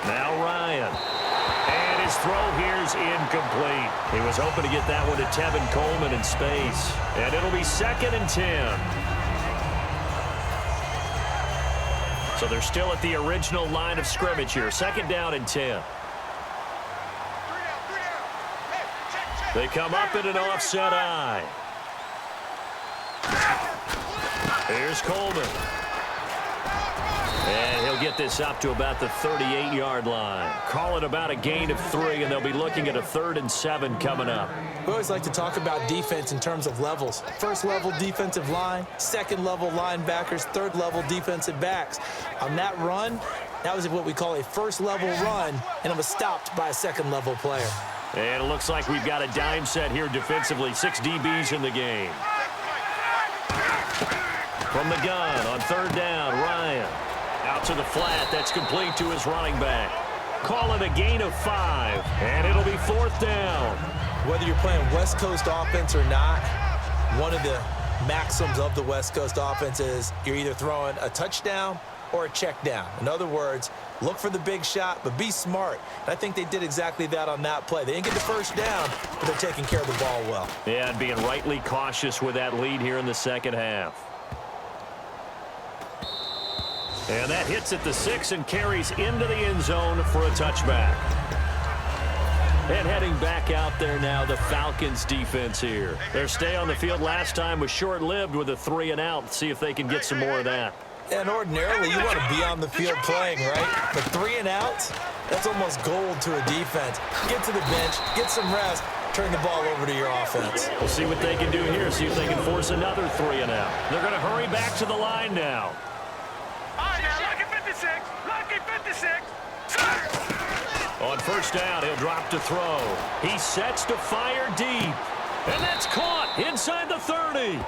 S2: Now Ryan. And his throw here's incomplete. He was hoping to get that one to Tevin Coleman in space. And it'll be 2nd and 10. So they're still at the original line of scrimmage here. 2nd down and 10. They come up in an offset eye. Here's Coleman. And he'll get this up to about the 38-yard line. Call it about a gain of 3, and they'll be looking at a 3rd and 7 coming up.
S3: We always like to talk about defense in terms of levels. 1st level defensive line, 2nd level linebackers, 3rd level defensive backs. On that run, that was what we call a 1st level run, and it was stopped by a 2nd level player.
S2: And it looks like we've got a dime set here defensively. 6 DBs in the game. From the gun on 3rd down, Ryan. Out to the flat. That's complete to his running back. Call it a gain of 5. And it'll be 4th down.
S3: Whether you're playing West Coast offense or not, one of the maxims of the West Coast offense is you're either throwing a touchdown or a check down. In other words, look for the big shot, but be smart. And I think they did exactly that on that play. They didn't get the 1st down, but they're taking care of the ball well.
S2: Yeah, and being rightly cautious with that lead here in the 2nd half. And that hits at the 6 and carries into the end zone for a touchback. And heading back out there now, the Falcons defense here. Their stay on the field last time was short-lived with a 3-and-out. See if they can get some more of that.
S3: And ordinarily, you want to be on the field playing, right? But 3-and-outs, that's almost gold to a defense. Get to the bench, get some rest, turn the ball over to your offense.
S2: We'll see what they can do here, see if they can force another 3-and-out. They're going to hurry back to the line now.
S5: All right, now, lucky 56, lucky 56.
S2: On 1st down, he'll drop to throw. He sets to fire deep. And that's caught inside the 30.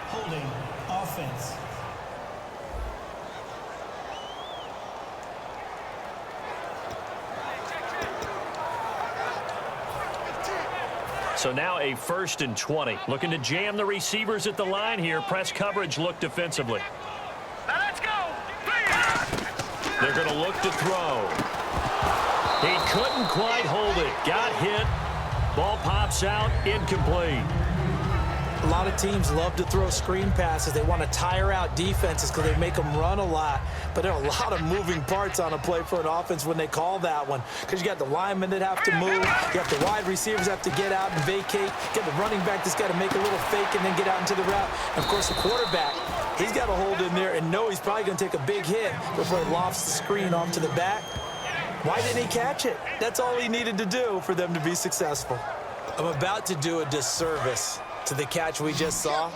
S6: Holding. Offense.
S2: So now a 1st and 20. Looking to jam the receivers at the line here. Press coverage look defensively.
S5: Now let's go.
S2: They're going to look to throw. He couldn't quite hold it. Got hit. Ball pops out. Incomplete.
S3: A lot of teams love to throw screen passes. They want to tire out defenses because they make them run a lot. But there are a lot of moving parts on a play for an offense when they call that one. Because you got the linemen that have to move. You have the wide receivers have to get out and vacate. You got the running back that's got to make a little fake and then get out into the route. And, of course, the quarterback, he's got to hold in there and know he's probably going to take a big hit before he lofts the screen off to the back. Why didn't he catch it? That's all he needed to do for them to be successful. I'm about to do a disservice to the catch we just saw.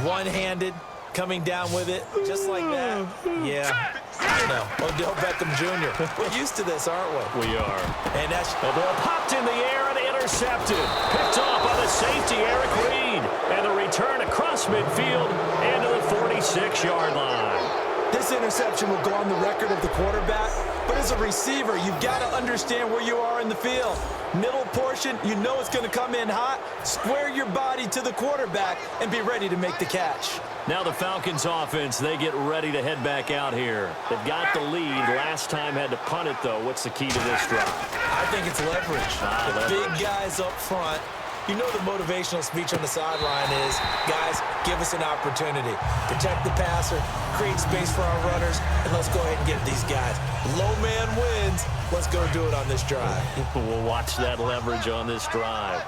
S3: One-handed, coming down with it, just like that. Yeah, I know. Odell Beckham Jr. We're used to this, aren't we?
S2: We are.
S3: And that's
S2: The ball popped in the air and intercepted. Picked off by the safety, Eric Reed. And the return across midfield and to the 46-yard line.
S3: This interception will go on the record of the quarterback, but as a receiver, you've got to understand where you are in the field. Middle portion, you know it's going to come in hot. Square your body to the quarterback and be ready to make the catch.
S2: Now the Falcons offense, they get ready to head back out here. They've got the lead. Last time had to punt it, though. What's the key to this drive?
S3: I think it's leverage. The
S2: Leverage.
S3: big guys up front. You know the motivational speech on the sideline is, guys, give us an opportunity. Protect the passer, create space for our runners, and let's go ahead and get these guys. Low man wins. Let's go do it on this drive.
S2: We'll watch that leverage on this drive.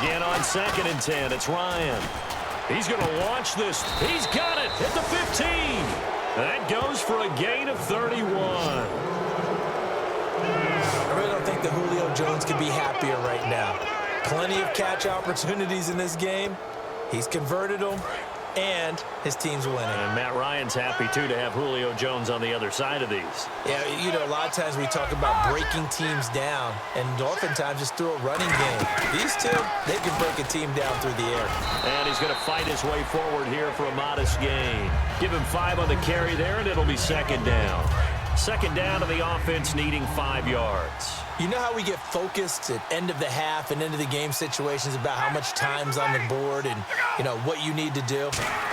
S2: Again on 2nd and 10, it's Ryan. He's going to launch this. He's got it at the 15. That goes for a gain of 31.
S3: I really don't think that Julio Jones could be happier right now. Plenty of catch opportunities in this game. He's converted them, and his team's winning.
S2: And Matt Ryan's happy, too, to have Julio Jones on the other side of these.
S3: Yeah, you know, a lot of times we talk about breaking teams down, and oftentimes just through a running game. These two, they can break a team down through the air.
S2: And he's going to fight his way forward here for a modest gain. Give him 5 on the carry there, and it'll be 2nd down. 2nd down to the offense needing 5 yards.
S3: You know how we get focused at end of the half and into the game situations about how much time's on the board and, you know, what you need to do?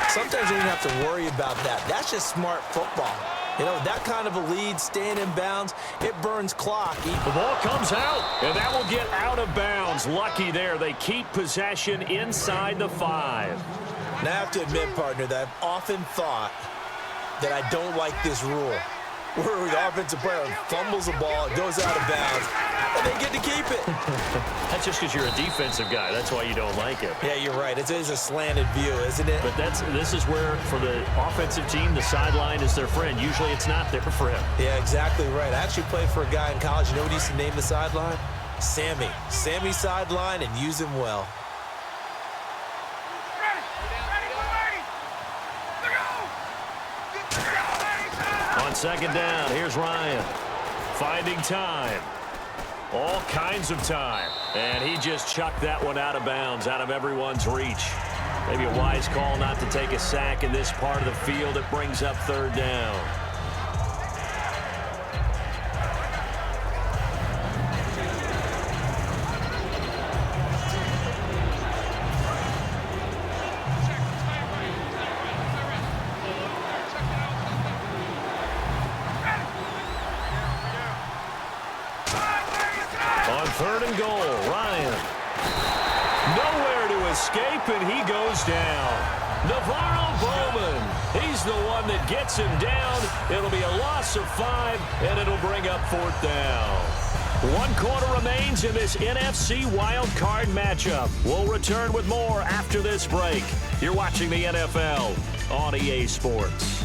S3: Sometimes you don't have to worry about that. That's just smart football. You know, that kind of a lead, staying in bounds, it burns clock.
S2: The ball comes out, and that will get out of bounds. Lucky there. They keep possession inside the 5.
S3: And I have to admit, partner, that I've often thought that I don't like this rule, where the offensive player fumbles the ball, it goes out of bounds, and they get to keep it.
S2: That's just because you're a defensive guy. That's why you don't like it.
S3: Yeah, you're right. It is a slanted view, isn't it?
S2: But this is where, for the offensive team, the sideline is their friend. Usually it's not there for him.
S3: Yeah, exactly right. I actually played for a guy in college. You know what he used to name the sideline? Sammy. Sammy sideline, and use him well.
S2: On 2nd down, here's Ryan. Finding time. All kinds of time. And he just chucked that one out of bounds, out of everyone's reach. Maybe a wise call not to take a sack in this part of the field. It brings up 3rd down. On 3rd and goal, Ryan. Nowhere to escape, and he goes down. Navarro Bowman, he's the one that gets him down. It'll be a loss of 5, and it'll bring up 4th down. 1 quarter remains in this NFC wildcard matchup. We'll return with more after this break. You're watching the NFL on EA Sports.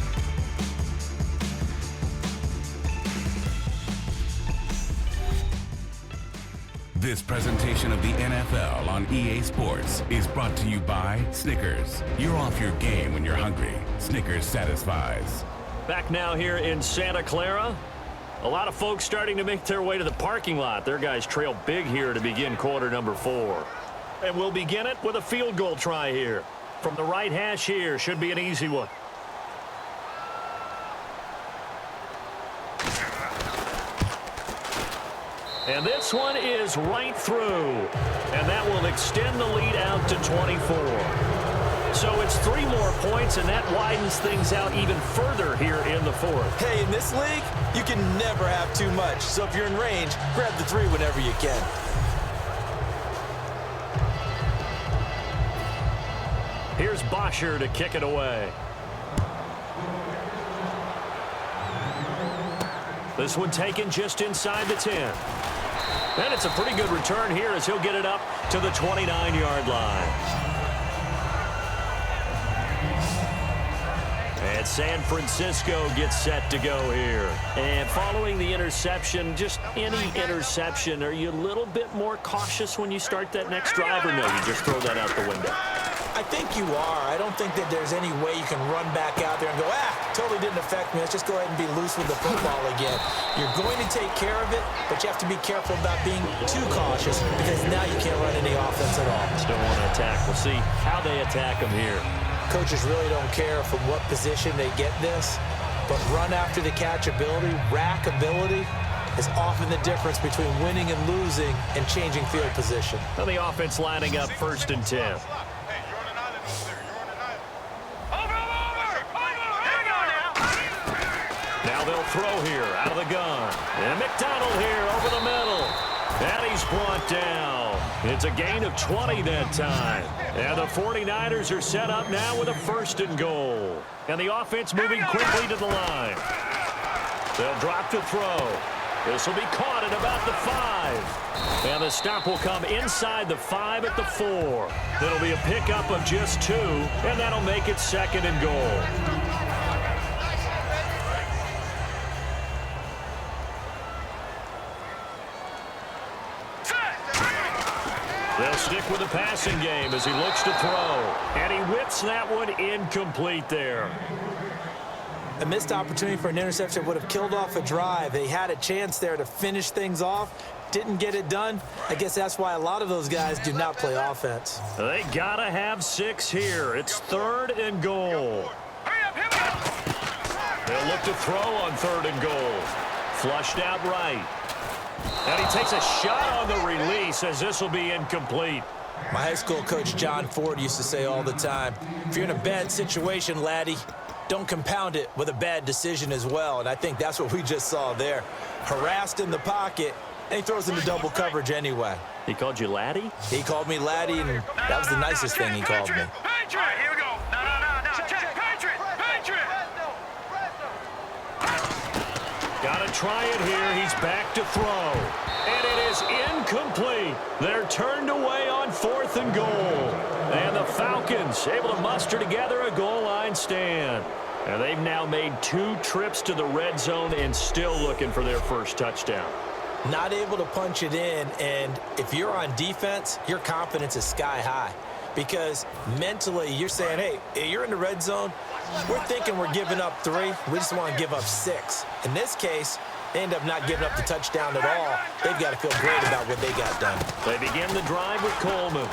S4: This presentation of the NFL on EA Sports is brought to you by Snickers. You're off your game when you're hungry. Snickers satisfies.
S2: Back now here in Santa Clara. A lot of folks starting to make their way to the parking lot. Their guys trail big here to begin quarter number 4. And we'll begin it with a field goal try here. From the right hash here, should be an easy one. And this one is right through. And that will extend the lead out to 24. So it's 3 more points, and that widens things out even further here in the 4th.
S3: Hey, in this league, you can never have too much. So if you're in range, grab the 3 whenever you can.
S2: Here's Bosher to kick it away. This one taken just inside the 10. And it's a pretty good return here as he'll get it up to the 29-yard line. And San Francisco gets set to go here. And following the interception, just any interception, are you a little bit more cautious when you start that next drive, or no, you just throw that out the window?
S3: I think you are. I don't think that there's any way you can run back out there and go, totally didn't affect me. Let's just go ahead and be loose with the football again. You're going to take care of it, but you have to be careful about being too cautious because now you can't run any offense at all.
S2: Still want to attack. We'll see how they attack them here.
S3: Coaches really don't care from what position they get this, but run after the catch ability, rack ability, is often the difference between winning and losing and changing field position.
S2: And the offense lining up 1st and 10. Now they'll throw here out of the gun. And McDonald here over the middle. And he's brought down. It's a gain of 20 that time. And the 49ers are set up now with a 1st and goal. And the offense moving quickly to the line. They'll drop to throw. This will be caught at about the 5. And the stop will come inside the 5 at the 4. It'll be a pickup of just 2, and that'll make it 2nd and goal. They'll stick with the passing game as he looks to throw. And he whips that one incomplete there.
S3: A missed opportunity for an interception would have killed off a drive. They had a chance there to finish things off. Didn't get it done. I guess that's why a lot of those guys do not play offense.
S2: They got to have 6 here. It's 3rd and goal. They'll look to throw on 3rd and goal. Flushed out right. And he takes a shot on the release as this will be incomplete.
S3: My high school coach, John Ford, used to say all the time, if you're in a bad situation, laddie, don't compound it with a bad decision as well. And I think that's what we just saw there. Harassed in the pocket, and he throws into double coverage anyway.
S2: He called you laddie?
S3: He called me laddie, and that was the nicest thing he called me.
S5: Patriot, here we go. No. Check. Patriot.
S2: Got to try it here. He's back to throw. And it is incomplete. They're turned away on 4th and goal. And the Falcons able to muster together a goal line stand. And they've now made 2 trips to the red zone and still looking for their first touchdown.
S3: Not able to punch it in, and if you're on defense, your confidence is sky high. Because mentally, you're saying, hey, you're in the red zone. We're thinking we're giving up 3. We just want to give up 6. In this case, they end up not giving up the touchdown at all. They've got to feel great about what they got done.
S2: They begin the drive with Coleman.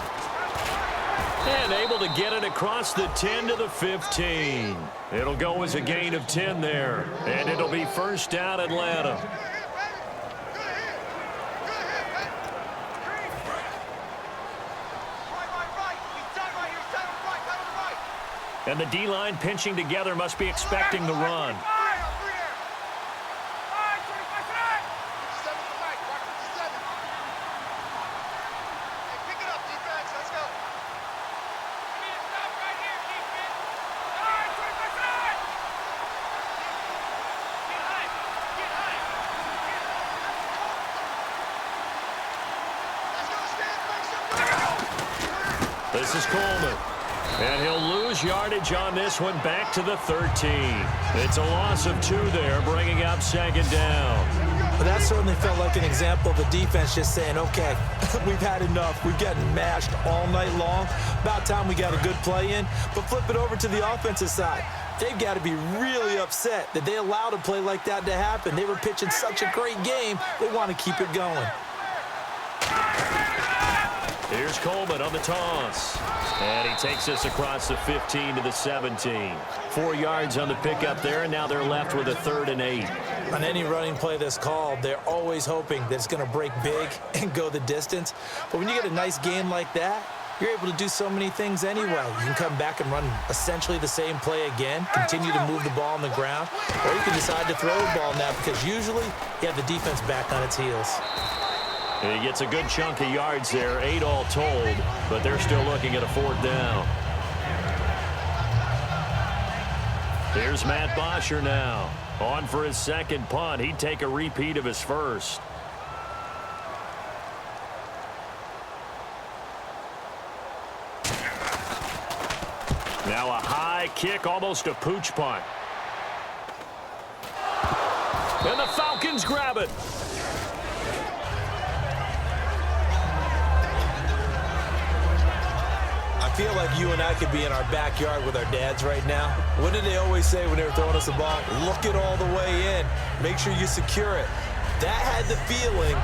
S2: And able to get it across the 10 to the 15. It'll go as a gain of 10 there. And it'll be 1st down Atlanta. And the D-line pinching together must be expecting the run. This is Coleman. And he'll lose yardage on this one back to the 13. It's a loss of 2 there, bringing up 2nd down.
S3: But that certainly felt like an example of a defense just saying, okay, we've had enough. We've gotten mashed all night long. About time we got a good play in. But flip it over to the offensive side. They've got to be really upset that they allowed a play like that to happen. They were pitching such a great game, they want to keep it going.
S2: Here's Coleman on the toss. And he takes us across the 15 to the 17. 4 yards on the pickup there, and now they're left with a 3rd and 8.
S3: On any running play that's called, they're always hoping that it's going to break big and go the distance. But when you get a nice game like that, you're able to do so many things anyway. You can come back and run essentially the same play again, continue to move the ball on the ground, or you can decide to throw the ball now because usually you have the defense back on its heels.
S2: He gets a good chunk of yards there, 8 all told, but they're still looking at a 4th down. Here's Matt Bosher now. On for his 2nd punt. He'd take a repeat of his 1st. Now a high kick, almost a pooch punt. And the Falcons grab it.
S3: I feel like you and I could be in our backyard with our dads right now. What did they always say when they were throwing us the ball? Look it all the way in. Make sure you secure it. That had the feeling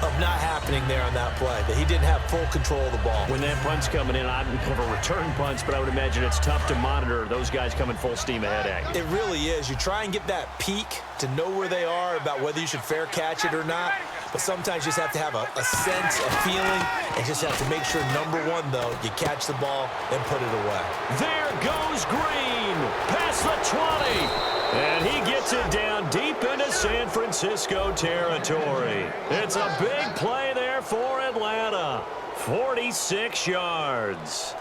S3: of not happening there on that play, that he didn't have full control of the ball.
S2: When that punt's coming in, I've never returned punts, but I would imagine it's tough to monitor those guys coming full steam ahead at you.
S3: It really is. You try and get that peak to know where they are about whether you should fair catch it or not, but sometimes you just have to have a sense, a feeling, and just have to make sure, number one, though, you catch the ball and put it away.
S2: There goes Green, past the 20. And he gets it down deep into San Francisco territory. It's a big play there for Atlanta. 46 yards.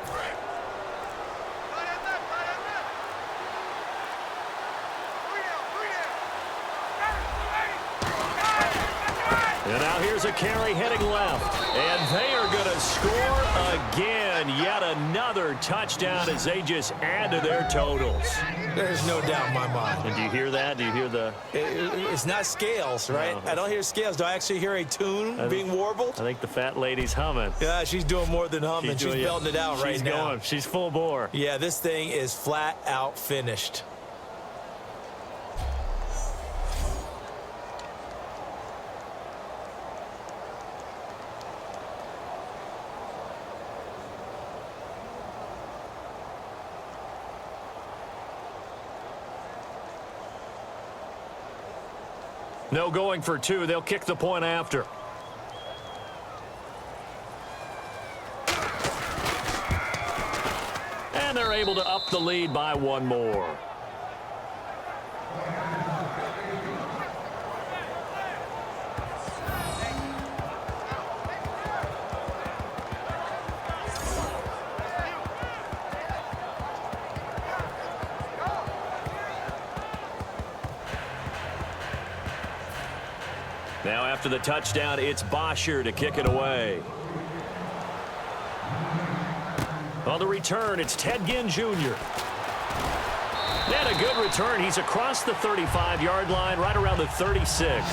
S2: And now here's a carry heading left. And they are going to score again. Yet another touchdown as they just add to their totals.
S3: There's no doubt in my mind.
S2: And do you hear that? Do you hear the...
S3: It's not scales, right?
S2: No.
S3: I don't hear scales. Do I actually hear a tune being warbled?
S2: I think the fat lady's humming.
S3: Yeah, she's doing more than humming. She's belting it out right now.
S2: She's going. She's full bore.
S3: Yeah, this thing is flat out finished.
S2: No going for 2. They'll kick the point after. And they're able to up the lead by 1 more. Now after the touchdown, it's Bosher to kick it away. On the return, it's Ted Ginn Jr. And a good return. He's across the 35-yard line, right around the 36.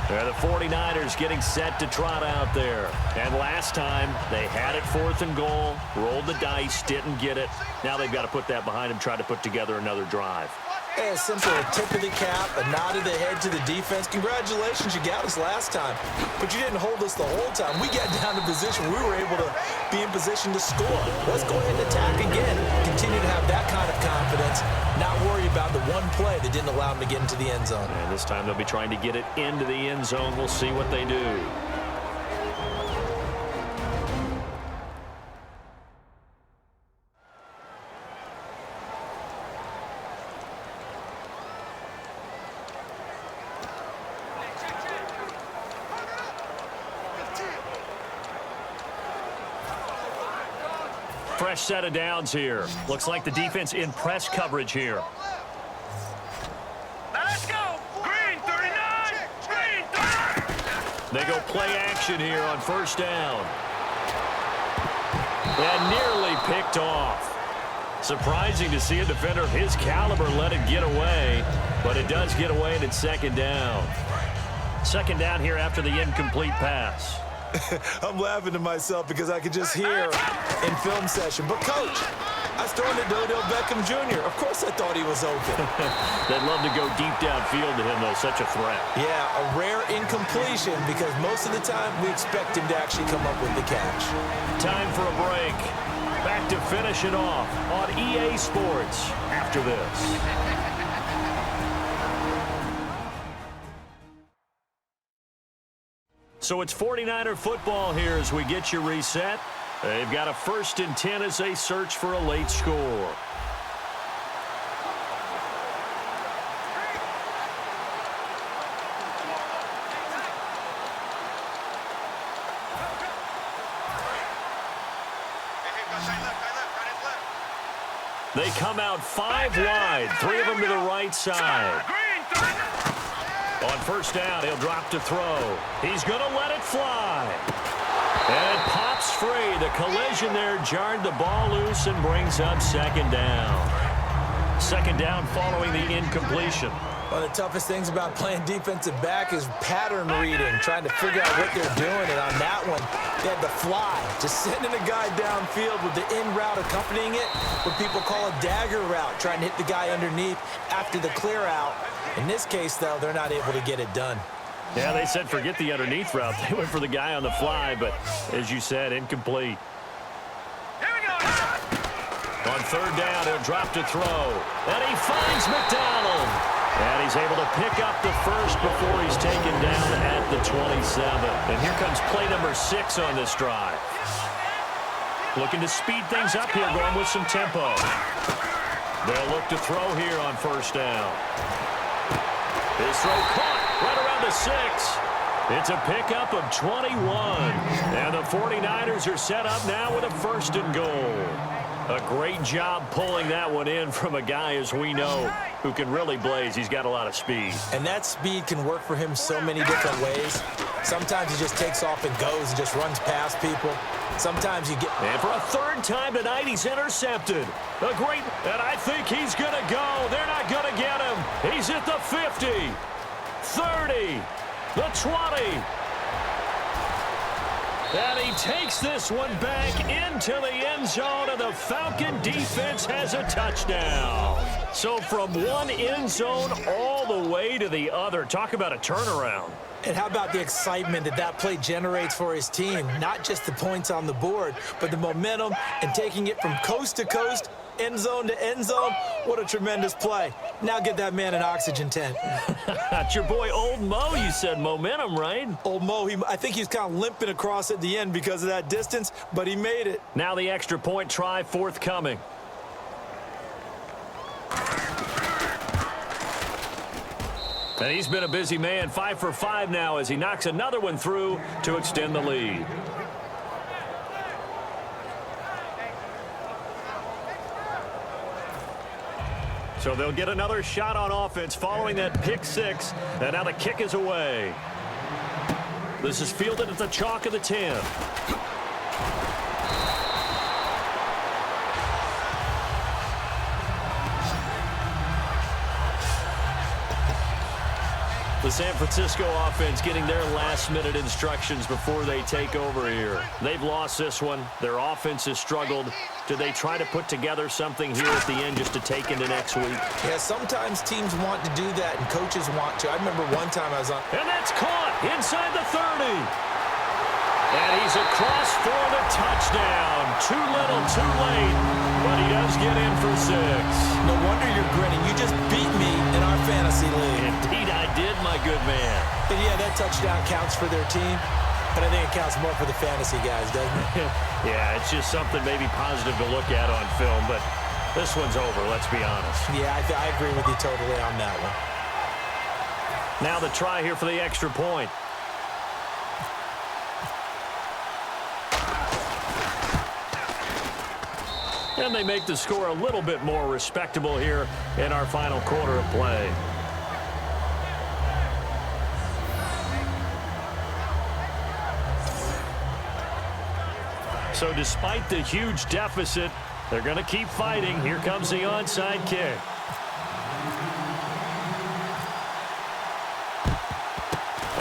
S2: There, the 49ers getting set to trot out there. And last time, they had it 4th and goal, rolled the dice, didn't get it. Now they've got to put that behind them, try to put together another drive.
S3: Yeah, simply a tip of the cap, a nod of the head to the defense. Congratulations, you got us last time, but you didn't hold us the whole time. We got down to position. We were able to be in position to score. Let's go ahead and attack again. Continue to have that kind of confidence, not worry about the one play that didn't allow them to get into the end zone.
S2: And this time they'll be trying to get it into the end zone. We'll see what they do. Fresh set of downs here. Looks like the defense in press coverage here.
S5: Now let's go. Green 39. Green 39.
S2: They go play action here on 1st down. And nearly picked off. Surprising to see a defender of his caliber let it get away, but it does get away, and it's second down. Second down here after the incomplete pass.
S3: I'm laughing to myself because I could just hear in film session, but Coach, I was throwing to Odell Beckham Jr. Of course I thought he was open.
S2: They'd love to go deep downfield to him, though. Such a threat.
S3: Yeah, a rare incompletion because most of the time we expect him to actually come up with the catch.
S2: Time for a break. Back to finish it off on EA Sports after this. So it's 49er football here as we get you reset. They've got a 1st and 10 as they search for a late score. They come out 5 wide, 3 of them to the right side. On first down, he'll drop to throw. He's going to let it fly. And it pops free. The collision there jarred the ball loose and brings up second down. Second down following the incompletion.
S3: One of the toughest things about playing defensive back is pattern reading, trying to figure out what they're doing. And on that one, they had the fly, just sending a guy downfield with the in route accompanying it, what people call a dagger route, trying to hit the guy underneath after the clear out. In this case, though, they're not able to get it done.
S2: Yeah, they said forget the underneath route. They went for the guy on the fly, but as you said, incomplete.
S5: Here we go.
S2: On third down, he'll drop to throw. And he finds McDonald. And he's able to pick up the first before he's taken down at the 27. And here comes play number 6 on this drive. Looking to speed things up here, going with some tempo. They'll look to throw here on first down. His throw caught right around the 6. It's a pickup of 21. And the 49ers are set up now with a 1st and goal. A great job pulling that one in from a guy, as we know, who can really blaze. He's got a lot of speed.
S3: And that speed can work for him so many different ways. Sometimes he just takes off and goes and just runs past people. Sometimes you get...
S2: And for a 3rd time tonight, he's intercepted. A great... And I think he's going to go. They're not going to get him. He's at the 50, 30, the 20. And he takes this one back into the end zone, and the Falcon defense has a touchdown. So from one end zone all the way to the other. Talk about a turnaround.
S3: And how about the excitement that that play generates for his team? Not just the points on the board, but the momentum and taking it from coast to coast, end zone to end zone. What a tremendous play. Now get that man an oxygen tent.
S2: That's your boy Old Mo. You said momentum, right?
S3: Old Mo, I think he's kind of limping across at the end because of that distance, but he made it.
S2: Now the extra point try forthcoming. And he's been a busy man, 5 for 5 now as he knocks another one through to extend the lead. So they'll get another shot on offense following that pick 6, and now the kick is away. This is fielded at the chalk of the 10. The San Francisco offense getting their last-minute instructions before they take over here. They've lost this one. Their offense has struggled. Do they try to put together something here at the end just to take into next week?
S3: Yeah, sometimes teams want to do that and coaches want to. I remember one time I was on...
S2: And that's caught inside the 30. And he's across for the touchdown. Too little, too late. But he does get in for 6.
S3: No wonder you're grinning. You just beat me in our fantasy league.
S2: Indeed, I did, my good man.
S3: And yeah, that touchdown counts for their team, but I think it counts more for the fantasy guys, doesn't it?
S2: Yeah, it's just something maybe positive to look at on film, but this one's over, let's be honest.
S3: Yeah, I agree with you totally on that one.
S2: Now the try here for the extra point. And they make the score a little bit more respectable here in our final quarter of play. So despite the huge deficit, They're going to keep fighting. Here comes the onside kick.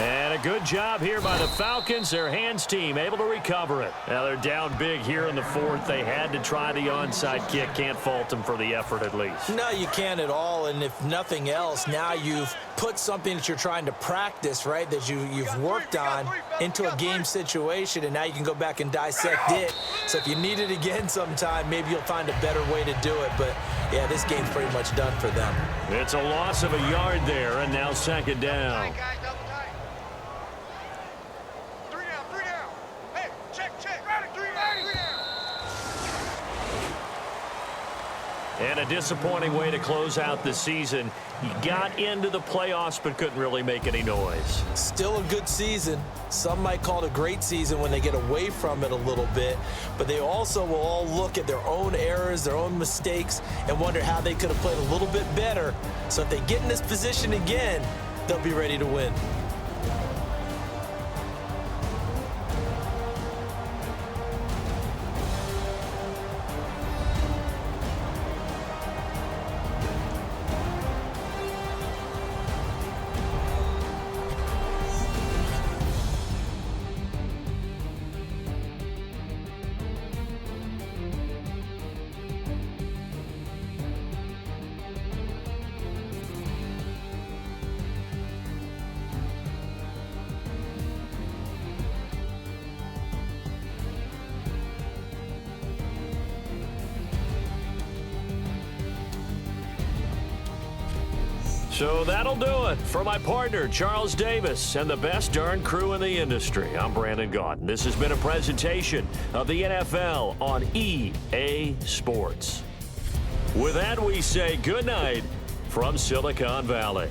S2: And a good job here by the Falcons. Their hands team able to recover it. Now they're down big here in the fourth. They had to try the onside kick. Can't fault them for the effort at least.
S3: No, you can't at all. And if nothing else, now you've put something that you're trying to practice, right, that you've worked on into a game situation, and now you can go back and dissect it. So if you need it again sometime, maybe you'll find a better way to do it. But, yeah, this game's pretty much done for them.
S2: It's a loss of a yard there, and now second down. And a disappointing way to close out the season. He got into the playoffs but couldn't really make any noise.
S3: Still a good season. Some might call it a great season when they get away from it a little bit. But they also will all look at their own errors, their own mistakes, and wonder how they could have played a little bit better. So if they get in this position again, they'll be ready to win.
S2: So that'll do it. For my partner, Charles Davis, and the best darn crew in the industry, I'm Brandon Gaudin. This has been a presentation of the NFL on EA Sports. With that, we say good night from Silicon Valley.